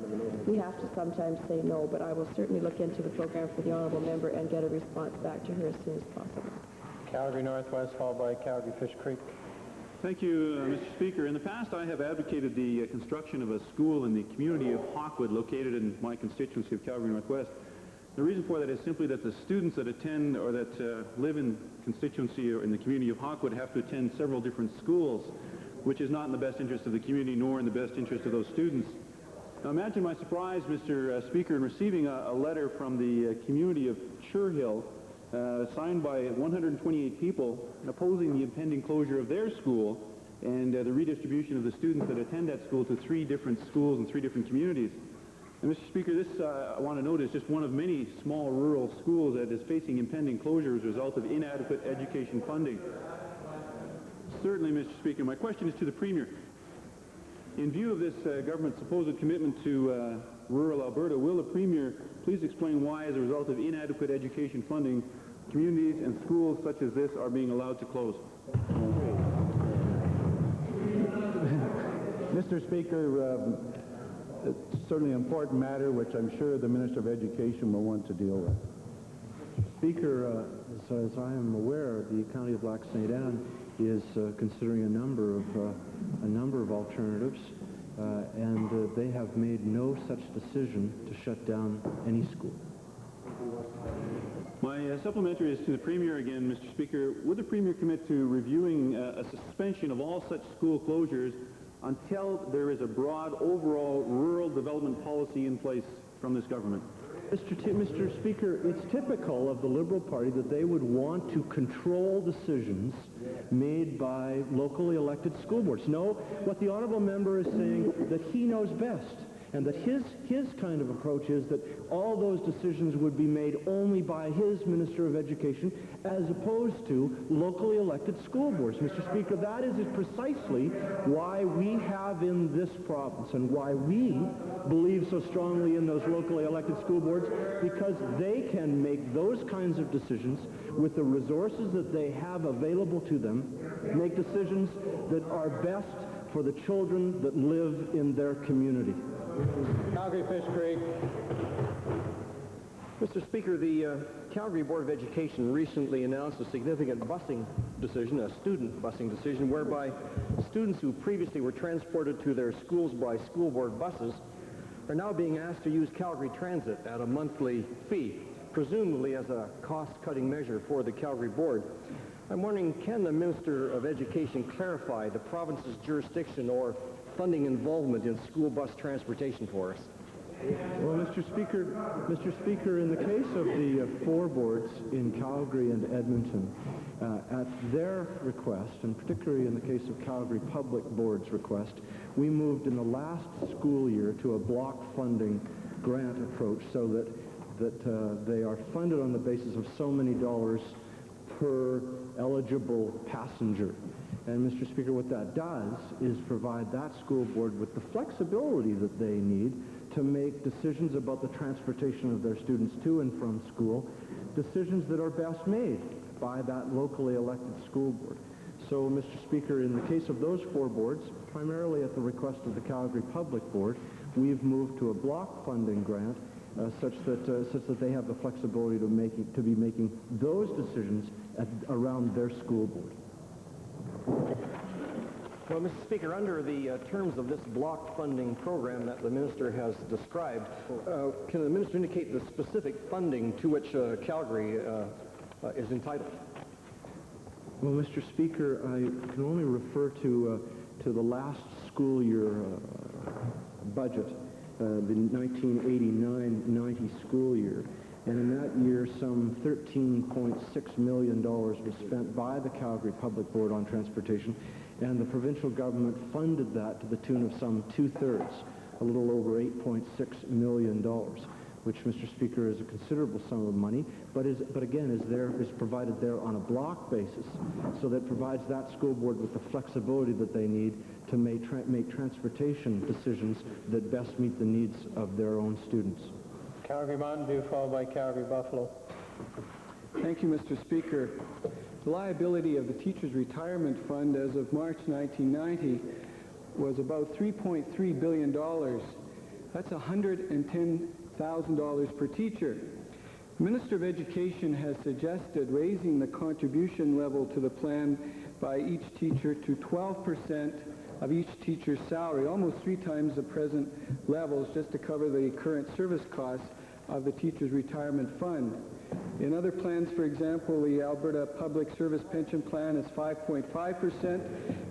we have to sometimes say no. But I will certainly look into the program for the honourable member and get a response back to her as soon as possible. Calgary Northwest, followed by Calgary Fish Creek. Thank you, Mr. Speaker. In the past, I have advocated the construction of a school in the community of Hawkwood, located in my constituency of Calgary Northwest. The reason for that is simply that the students that attend or that live in constituency or in the community of Hawkwood have to attend several different schools, which is not in the best interest of the community nor in the best interest of those students. Now imagine my surprise, Mr. Speaker, in receiving a letter from the community of Churhill, signed by 128 people, opposing the impending closure of their school and the redistribution of the students that attend that school to 3 different schools in 3 different communities. And Mr. Speaker, this, I want to note, is just one of many small rural schools that is facing impending closure as a result of inadequate education funding. Certainly, Mr. Speaker, my question is to the Premier. In view of this government's supposed commitment to rural Alberta, will the Premier please explain why, as a result of inadequate education funding, communities and schools such as this are being allowed to close? Mr. Speaker, it's certainly an important matter which I'm sure the Minister of Education will want to deal with. Speaker, as I am aware, the County of Lac St. Anne is considering a number of alternatives, and they have made no such decision to shut down any school. My supplementary is to the Premier again, Mr. Speaker. Would the Premier commit to reviewing a suspension of all such school closures until there is a broad overall rural development policy in place from this government? Mr. Speaker, it's typical of the Liberal Party that they would want to control decisions made by locally elected school boards. No, what the honourable member is saying, that he knows best, and that his kind of approach is that all those decisions would be made only by his Minister of Education, as opposed to locally elected school boards. Mr. Speaker, that is precisely why we have in this province, and why we believe so strongly in those locally elected school boards, because they can make those kinds of decisions with the resources that they have available to them, make decisions that are best for the children that live in their community. Calgary Fish Creek. Mr. Speaker, the Calgary Board of Education recently announced a significant busing decision, a student busing decision, whereby students who previously were transported to their schools by school board buses are now being asked to use Calgary Transit at a monthly fee, presumably as a cost-cutting measure for the Calgary Board. I'm wondering, can the Minister of Education clarify the province's jurisdiction or funding involvement in school bus transportation for us? Well, Mr. Speaker, in the case of the 4 boards in Calgary and Edmonton, at their request, and particularly in the case of Calgary Public Board's request, we moved in the last school year to a block funding grant approach, so that they are funded on the basis of so many dollars per eligible passenger. And Mr. Speaker, what that does is provide that school board with the flexibility that they need to make decisions about the transportation of their students to and from school, decisions that are best made by that locally elected school board. So, Mr. Speaker, in the case of those 4 boards, primarily at the request of the Calgary Public Board, we've moved to a block funding grant such that they have the flexibility to be making those decisions around their school board. Well, Mr. Speaker, under the terms of this block funding program that the Minister has described, can the Minister indicate the specific funding to which Calgary is entitled? Well, Mr. Speaker, I can only refer to the last school year budget, the 1989-90 school year. And in that year, some $13.6 million was spent by the Calgary Public Board on transportation. and the provincial government funded that to the tune of some 2/3, a little over $8.6 million, which, Mr. Speaker, is a considerable sum of money, but again is provided there on a block basis, so that provides that school board with the flexibility that they need to make transportation decisions that best meet the needs of their own students. Calgary Mountain View, followed by Calgary Buffalo. Thank you, Mr. Speaker. The liability of the Teachers' Retirement Fund as of March 1990 was about $3.3 billion. That's $110,000 per teacher. The Minister of Education has suggested raising the contribution level to the plan by each teacher to 12% of each teacher's salary, almost 3 times the present levels, just to cover the current service costs of the Teachers' Retirement Fund. In other plans, for example, the Alberta Public Service Pension Plan is 5.5%.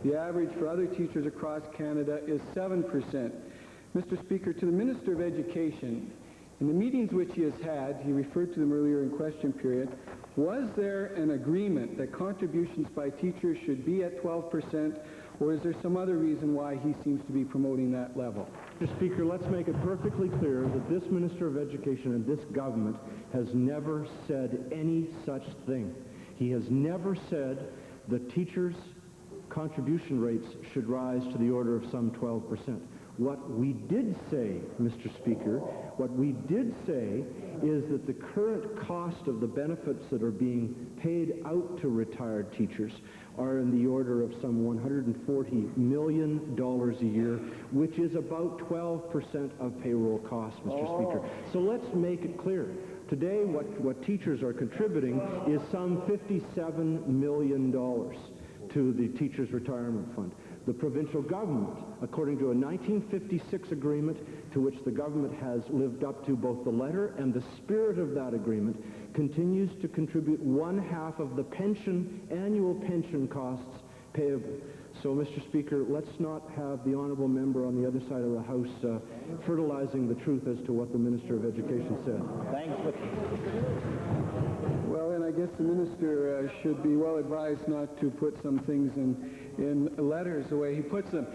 The average for other teachers across Canada is 7%. Mr. Speaker, to the Minister of Education, in the meetings which he has had, he referred to them earlier in question period, was there an agreement that contributions by teachers should be at 12%, or is there some other reason why he seems to be promoting that level? Mr. Speaker, let's make it perfectly clear that this Minister of Education and this government has never said any such thing. He has never said the teachers' contribution rates should rise to the order of some 12%. What we did say, Mr. Speaker, what we did say is that the current cost of the benefits that are being paid out to retired teachers are in the order of some $140 million a year, which is about 12% of payroll costs, Mr. Speaker. So let's make it clear. Today, what teachers are contributing is some $57 million to the Teachers' Retirement Fund. The provincial government, according to a 1956 agreement to which the government has lived up to both the letter and the spirit of that agreement, continues to contribute 1/2 of the annual pension costs payable. So, Mr. Speaker, let's not have the honourable member on the other side of the House fertilizing the truth as to what the Minister of Education said. Thanks. Well, and I guess the minister should be well advised not to put some things in letters the way he puts them.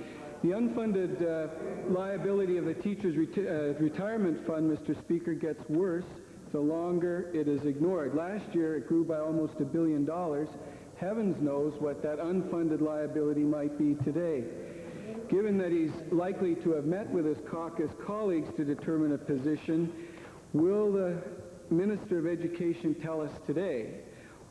The unfunded liability of the Teachers' Retirement Fund, Mr. Speaker, gets worse the longer it is ignored. Last year it grew by almost $1 billion. Heavens knows what that unfunded liability might be today. Given that he's likely to have met with his caucus colleagues to determine a position, will the Minister of Education tell us today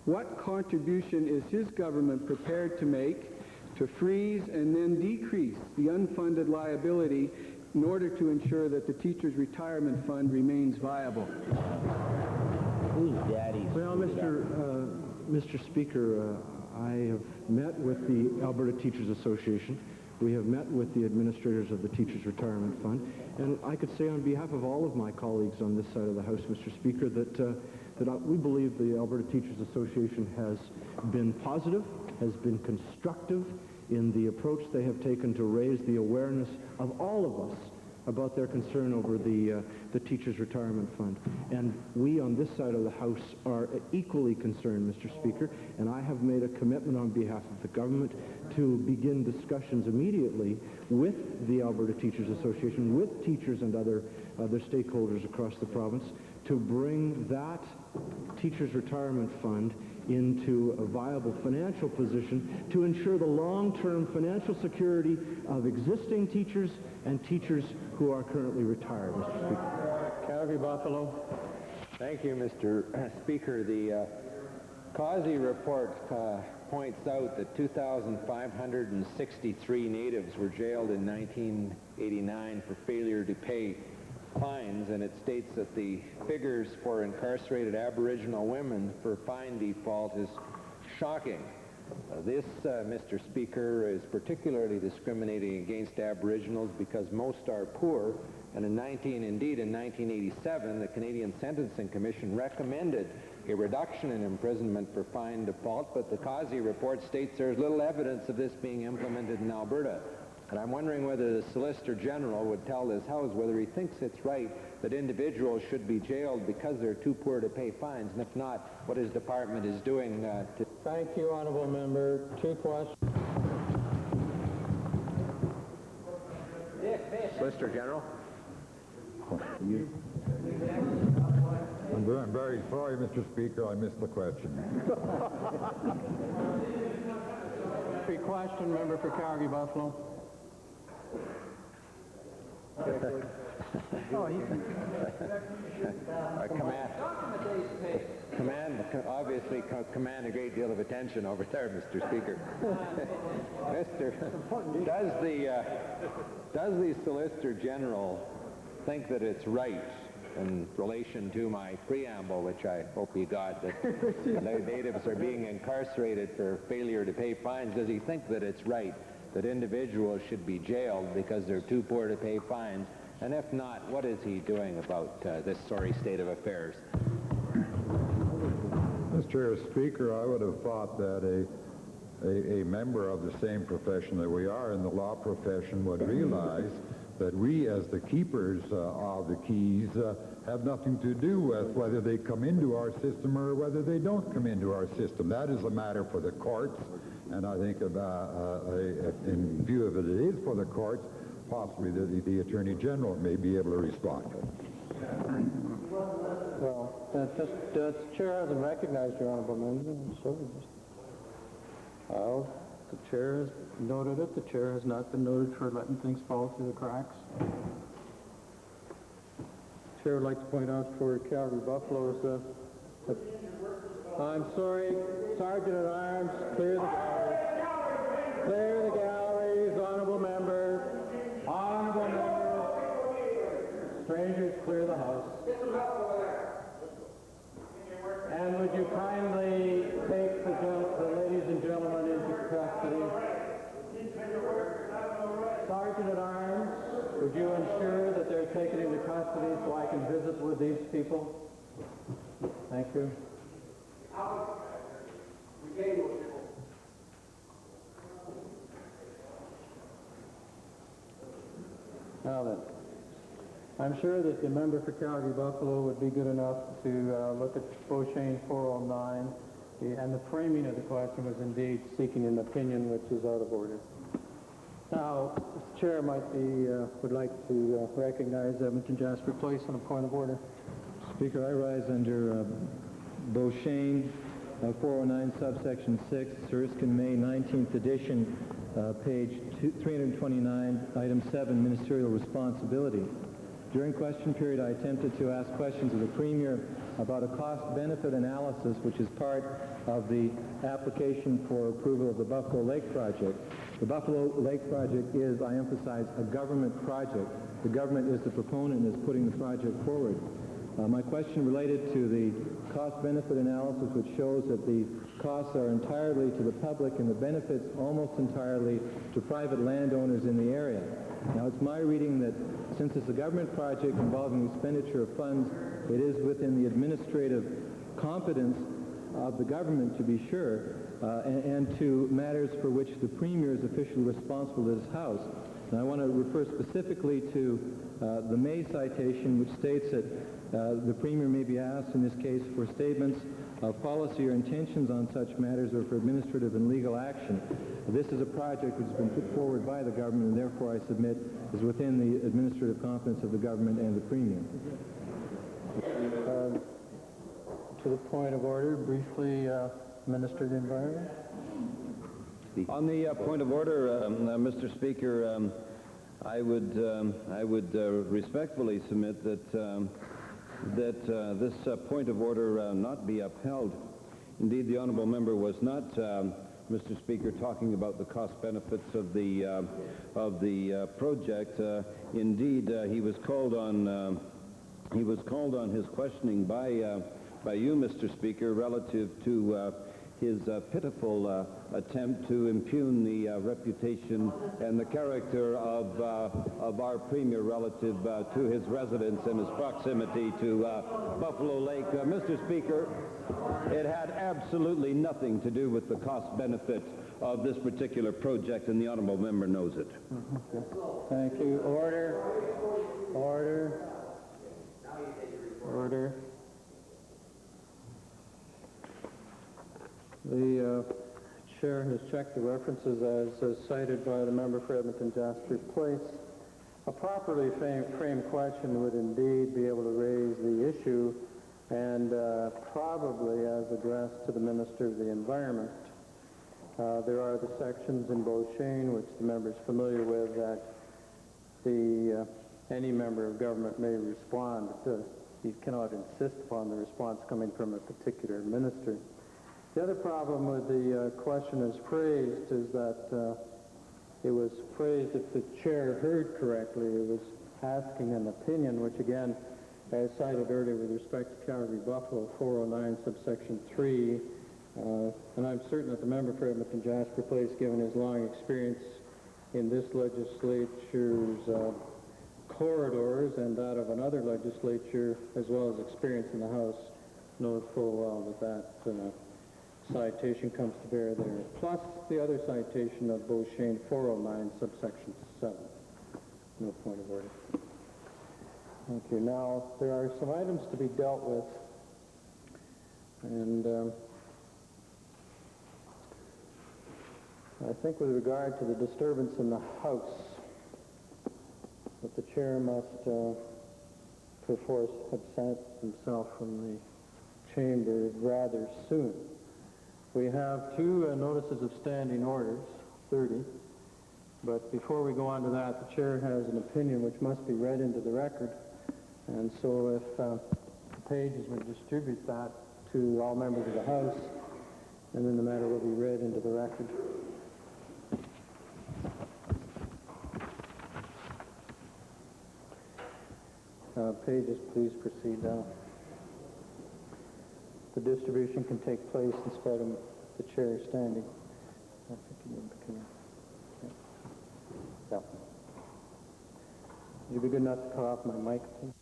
what contribution is his government prepared to make to freeze and then decrease the unfunded liability in order to ensure that the Teachers' Retirement Fund remains viable? Who's daddy? Well, Mr. Speaker, I have met with the Alberta Teachers Association. We have met with the administrators of the Teachers' Retirement Fund, and I could say on behalf of all of my colleagues on this side of the House, Mr. Speaker, that we believe the Alberta Teachers Association has been positive, has been constructive in the approach they have taken to raise the awareness of all of us about their concern over the Teachers' Retirement Fund. And we on this side of the House are equally concerned, Mr. Speaker, and I have made a commitment on behalf of the government to begin discussions immediately with the Alberta Teachers Association, with teachers and other stakeholders across the province, to bring that Teachers' Retirement Fund into a viable financial position to ensure the long-term financial security of existing teachers and teachers who are currently retired, Mr. Speaker. Calgary Buffalo. Thank you, Mr. Speaker. The CAUSE report points out that 2,563 natives were jailed in 1989 for failure to pay fines, and it states that the figures for incarcerated Aboriginal women for fine default is shocking. This, Mr. Speaker, is particularly discriminating against Aboriginals because most are poor, and in 1987, the Canadian Sentencing Commission recommended a reduction in imprisonment for fine default, but the CAUSE report states there's little evidence of this being implemented in Alberta. And I'm wondering whether the Solicitor General would tell this House whether he thinks it's right that individuals should be jailed because they're too poor to pay fines, and if not, what his department is doing to... Thank you, Honourable Member. 2 questions. Solicitor General. I'm very sorry, Mr. Speaker, I missed the question. Free question, member for Calgary Buffalo. Oh, he can. Obviously command a great deal of attention over there, Mr. Speaker. Does the Solicitor General think that it's right in relation to my preamble, which I hope he got, that natives are being incarcerated for failure to pay fines? Does he think that it's right that individuals should be jailed because they're too poor to pay fines? And if not, what is he doing about this sorry state of affairs? Mr. Speaker, I would have thought that a member of the same profession that we are in the law profession would realize that we, as the keepers of the keys, have nothing to do with whether they come into our system or whether they don't come into our system. That is a matter for the courts, and I think in view of it is for the courts, possibly the Attorney General may be able to respond. Well, the chair hasn't recognized your honourable member. I'm sorry. Well, the chair has noted it. The chair has not been noted for letting things fall through the cracks. The chair would like to point out for Calgary Buffaloes I'm sorry, Sergeant at Arms, clear the galleries. Clear the galleries, honourable member. Honourable member. Strangers, clear the house. And would you kindly take the ladies and gentlemen into custody? Sergeant at Arms, would you ensure that they're taken into custody so I can visit with these people? Thank you. Now then, I'm sure that the member for Calgary Buffalo would be good enough to look at Beauchesne 409, and the framing of the question was indeed seeking an opinion which is out of order. Now, the chair would like to recognize Edmonton Jasper Place on a point of order. Speaker, I rise under Beauchesne 409, subsection 6, Sir Erskine May, 19th edition, page 329, item 7, ministerial responsibility. During question period, I attempted to ask questions of the Premier about a cost-benefit analysis, which is part of the application for approval of the Buffalo Lake project. The Buffalo Lake project is, I emphasize, a government project. The government is the proponent and is putting the project forward. My question related to the cost-benefit analysis, which shows that the costs are entirely to the public and the benefits almost entirely to private landowners in the area. Now, it's my reading that since it's a government project involving expenditure of funds, it is within the administrative competence of the government, to be sure, and to matters for which the Premier is officially responsible to this House. And I want to refer specifically to the May citation, which states that the Premier may be asked in this case for statements of policy or intentions on such matters or for administrative and legal action. This is a project which has been put forward by the government, and therefore I submit is within the administrative competence of the government and the Premier. To the point of order, briefly, Minister of the Environment. On the point of order, Mr. Speaker, I would respectfully submit that this point of order not be upheld. Indeed, the honourable member was not, Mr. Speaker, talking about the cost benefits of the project. Indeed, he was called on his questioning by you, Mr. Speaker, relative to his pitiful attempt to impugn the reputation and the character of our Premier relative to his residence and his proximity to Buffalo Lake. Mr. Speaker, it had absolutely nothing to do with the cost-benefit of this particular project, and the honourable member knows it. Thank you. Order. Order. Order. The chair has checked the references as cited by the member for Edmonton Jasper Place. A properly framed question would indeed be able to raise the issue and probably as addressed to the Minister of the Environment. There are the sections in Beauchesne, which the member is familiar with, that any member of government may respond. He cannot insist upon the response coming from a particular minister. The other problem with the question as phrased is that it was phrased, if the chair heard correctly, it was asking an opinion, which again, as cited earlier with respect to Calgary-Buffalo 409 subsection 3, and I'm certain that the member for Edmonton-Jasper Place, given his long experience in this legislature's corridors and that of another legislature, as well as experience in the House, knows full well that citation comes to bear there, plus the other citation of Beauchesne 409 subsection 7. No point of order. Thank you. Now, there are some items to be dealt with, and I think with regard to the disturbance in the House, that the chair must perforce absent himself from the chamber rather soon. We have two notices of standing orders, 30, but before we go on to that, the chair has an opinion which must be read into the record, and so if the pages would distribute that to all members of the House, and then the matter will be read into the record. Pages, please proceed now. The distribution can take place in spite of the chair standing. I think you need to come in. Yeah. Would you be good enough to cut off my mic, please?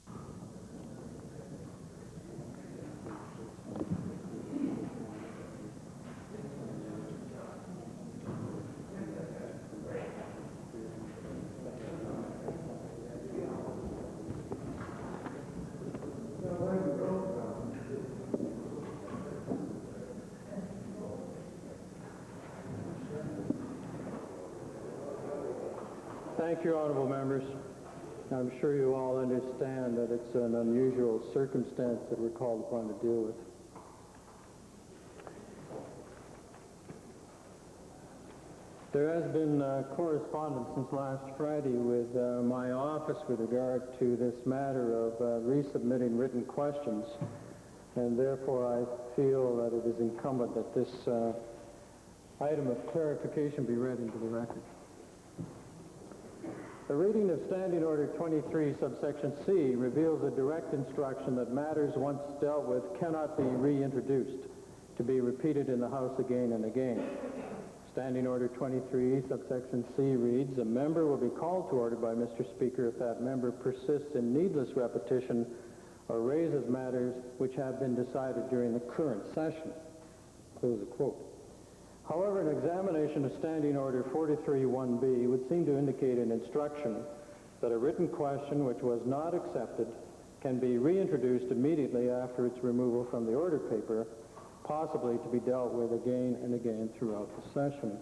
Thank you, honorable members. I'm sure you all understand that it's an unusual circumstance that we're called upon to deal with. There has been correspondence since last Friday with my office with regard to this matter of resubmitting written questions, and therefore I feel that it is incumbent that this item of clarification be read into the record. The reading of Standing Order 23, subsection C, reveals a direct instruction that matters once dealt with cannot be reintroduced to be repeated in the House again and again. Standing Order 23, subsection C reads, a member will be called to order by Mr. Speaker if that member persists in needless repetition or raises matters which have been decided during the current session. Close the quote. However, an examination of Standing Order 43-1B would seem to indicate an instruction that a written question which was not accepted can be reintroduced immediately after its removal from the order paper, possibly to be dealt with again and again throughout the session.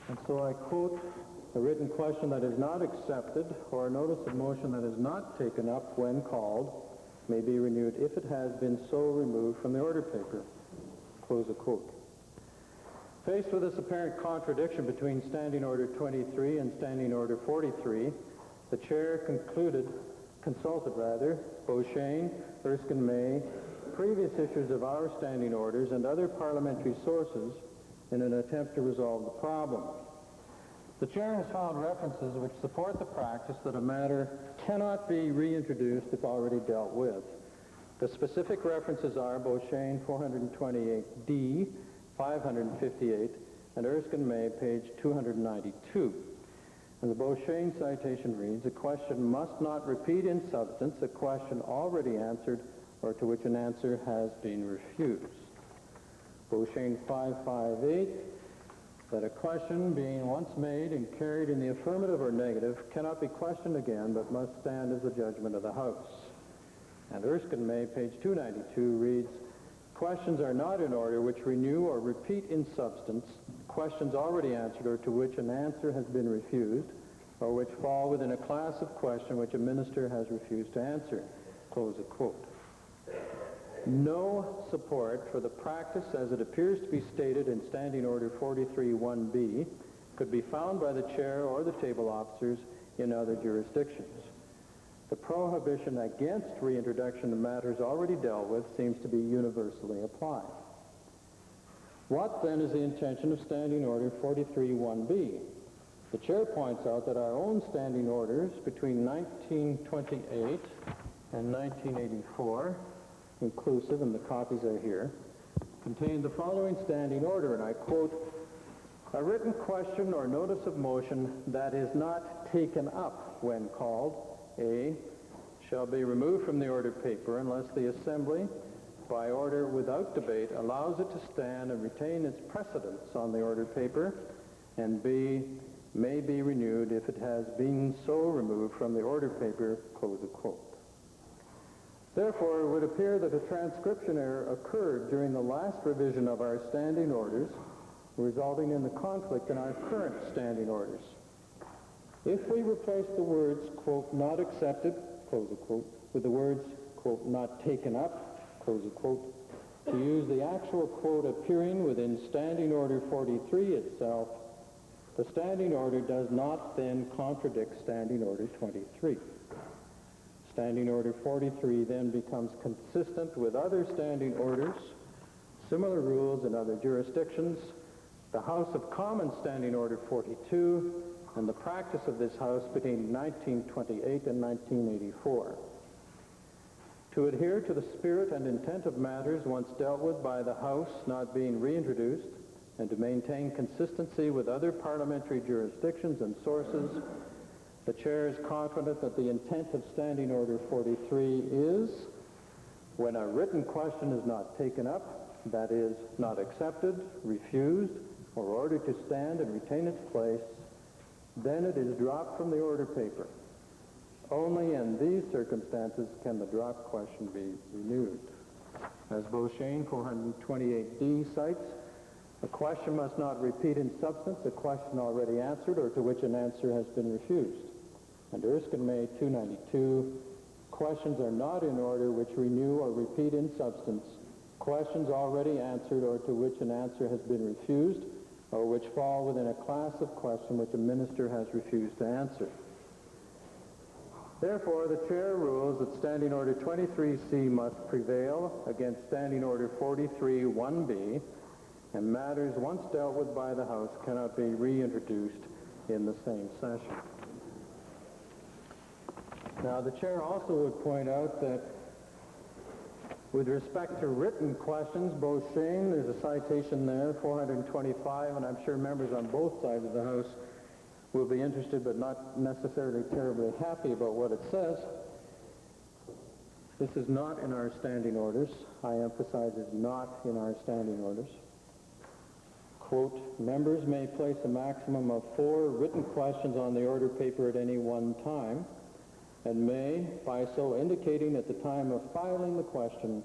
And so I quote, a written question that is not accepted or a notice of motion that is not taken up when called may be renewed if it has been so removed from the order paper. Close the quote. Faced with this apparent contradiction between Standing Order 23 and Standing Order 43, the chair consulted Beauchesne, Erskine-May, previous issues of our standing orders, and other parliamentary sources in an attempt to resolve the problem. The chair has found references which support the practice that a matter cannot be reintroduced if already dealt with. The specific references are Beauchesne 428D, 558, and Erskine-May, page 292. And the Beauchesne citation reads, a question must not repeat in substance a question already answered or to which an answer has been refused. Beauchesne 558, that a question being once made and carried in the affirmative or negative cannot be questioned again but must stand as the judgment of the House. And Erskine-May, page 292, reads, questions are not in order which renew or repeat in substance questions already answered or to which an answer has been refused, or which fall within a class of question which a minister has refused to answer, close of quote. No support for the practice as it appears to be stated in Standing Order 43-1B could be found by the chair or the table officers in other jurisdictions. The prohibition against reintroduction of matters already dealt with seems to be universally applied. What then is the intention of Standing Order 43-1B? The chair points out that our own standing orders between 1928 and 1984, inclusive, and the copies are here, contain the following standing order, and I quote, "A written question or notice of motion that is not taken up when called, A, shall be removed from the ordered paper unless the Assembly, by order without debate, allows it to stand and retain its precedence on the ordered paper, and B, may be renewed if it has been so removed from the ordered paper," close of quote. Therefore, it would appear that a transcription error occurred during the last revision of our standing orders, resulting in the conflict in our current standing orders. If we replace the words, quote, "not accepted," close of quote, with the words, quote, "not taken up," close of quote, to use the actual quote appearing within Standing Order 43 itself, the standing order does not then contradict Standing Order 23. Standing Order 43 then becomes consistent with other standing orders, similar rules in other jurisdictions, the House of Commons Standing Order 42, and the practice of this House between 1928 and 1984. To adhere to the spirit and intent of matters once dealt with by the House not being reintroduced, and to maintain consistency with other parliamentary jurisdictions and sources, the Chair is confident that the intent of Standing Order 43 is, when a written question is not taken up, that is, not accepted, refused, or ordered to stand and retain its place, then it is dropped from the order paper. Only in these circumstances can the dropped question be renewed. As Beauchesne 428D cites, a question must not repeat in substance a question already answered or to which an answer has been refused. And Erskine May 292, questions are not in order which renew or repeat in substance questions already answered or to which an answer has been refused or which fall within a class of question which a minister has refused to answer. Therefore, the Chair rules that Standing Order 23C must prevail against Standing Order 43-1B, and matters once dealt with by the House cannot be reintroduced in the same session. Now, the Chair also would point out that with respect to written questions, Beauchesne, there's a citation there, 425, and I'm sure members on both sides of the House will be interested but not necessarily terribly happy about what it says. This is not in our standing orders. I emphasize it's not in our standing orders. Quote, members may place a maximum of 4 written questions on the order paper at any one time, and may, by so indicating at the time of filing the question,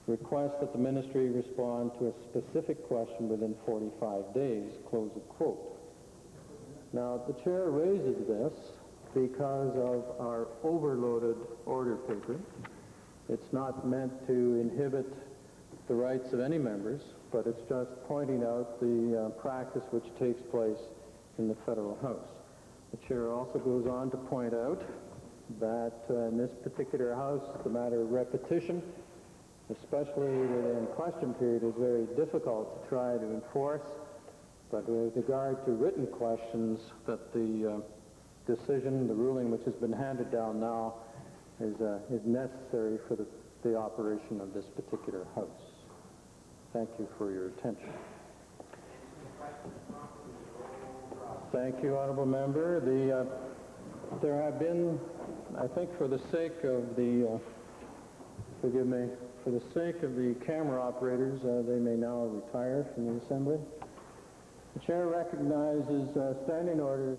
request that the ministry respond to a specific question within 45 days, close of quote. Now, the Chair raises this because of our overloaded order paper. It's not meant to inhibit the rights of any members, but it's just pointing out the practice which takes place in the Federal House. The Chair also goes on to point out that in this particular House, the matter of repetition, especially within question period, is very difficult to try to enforce. But with regard to written questions, that the decision, the ruling which has been handed down now is necessary for the operation of this particular House. Thank you for your attention. Thank you, Honourable Member. There have been, I think for the sake of the, forgive me, for the sake of the camera operators, they may now retire from the Assembly. The Chair recognizes Standing Order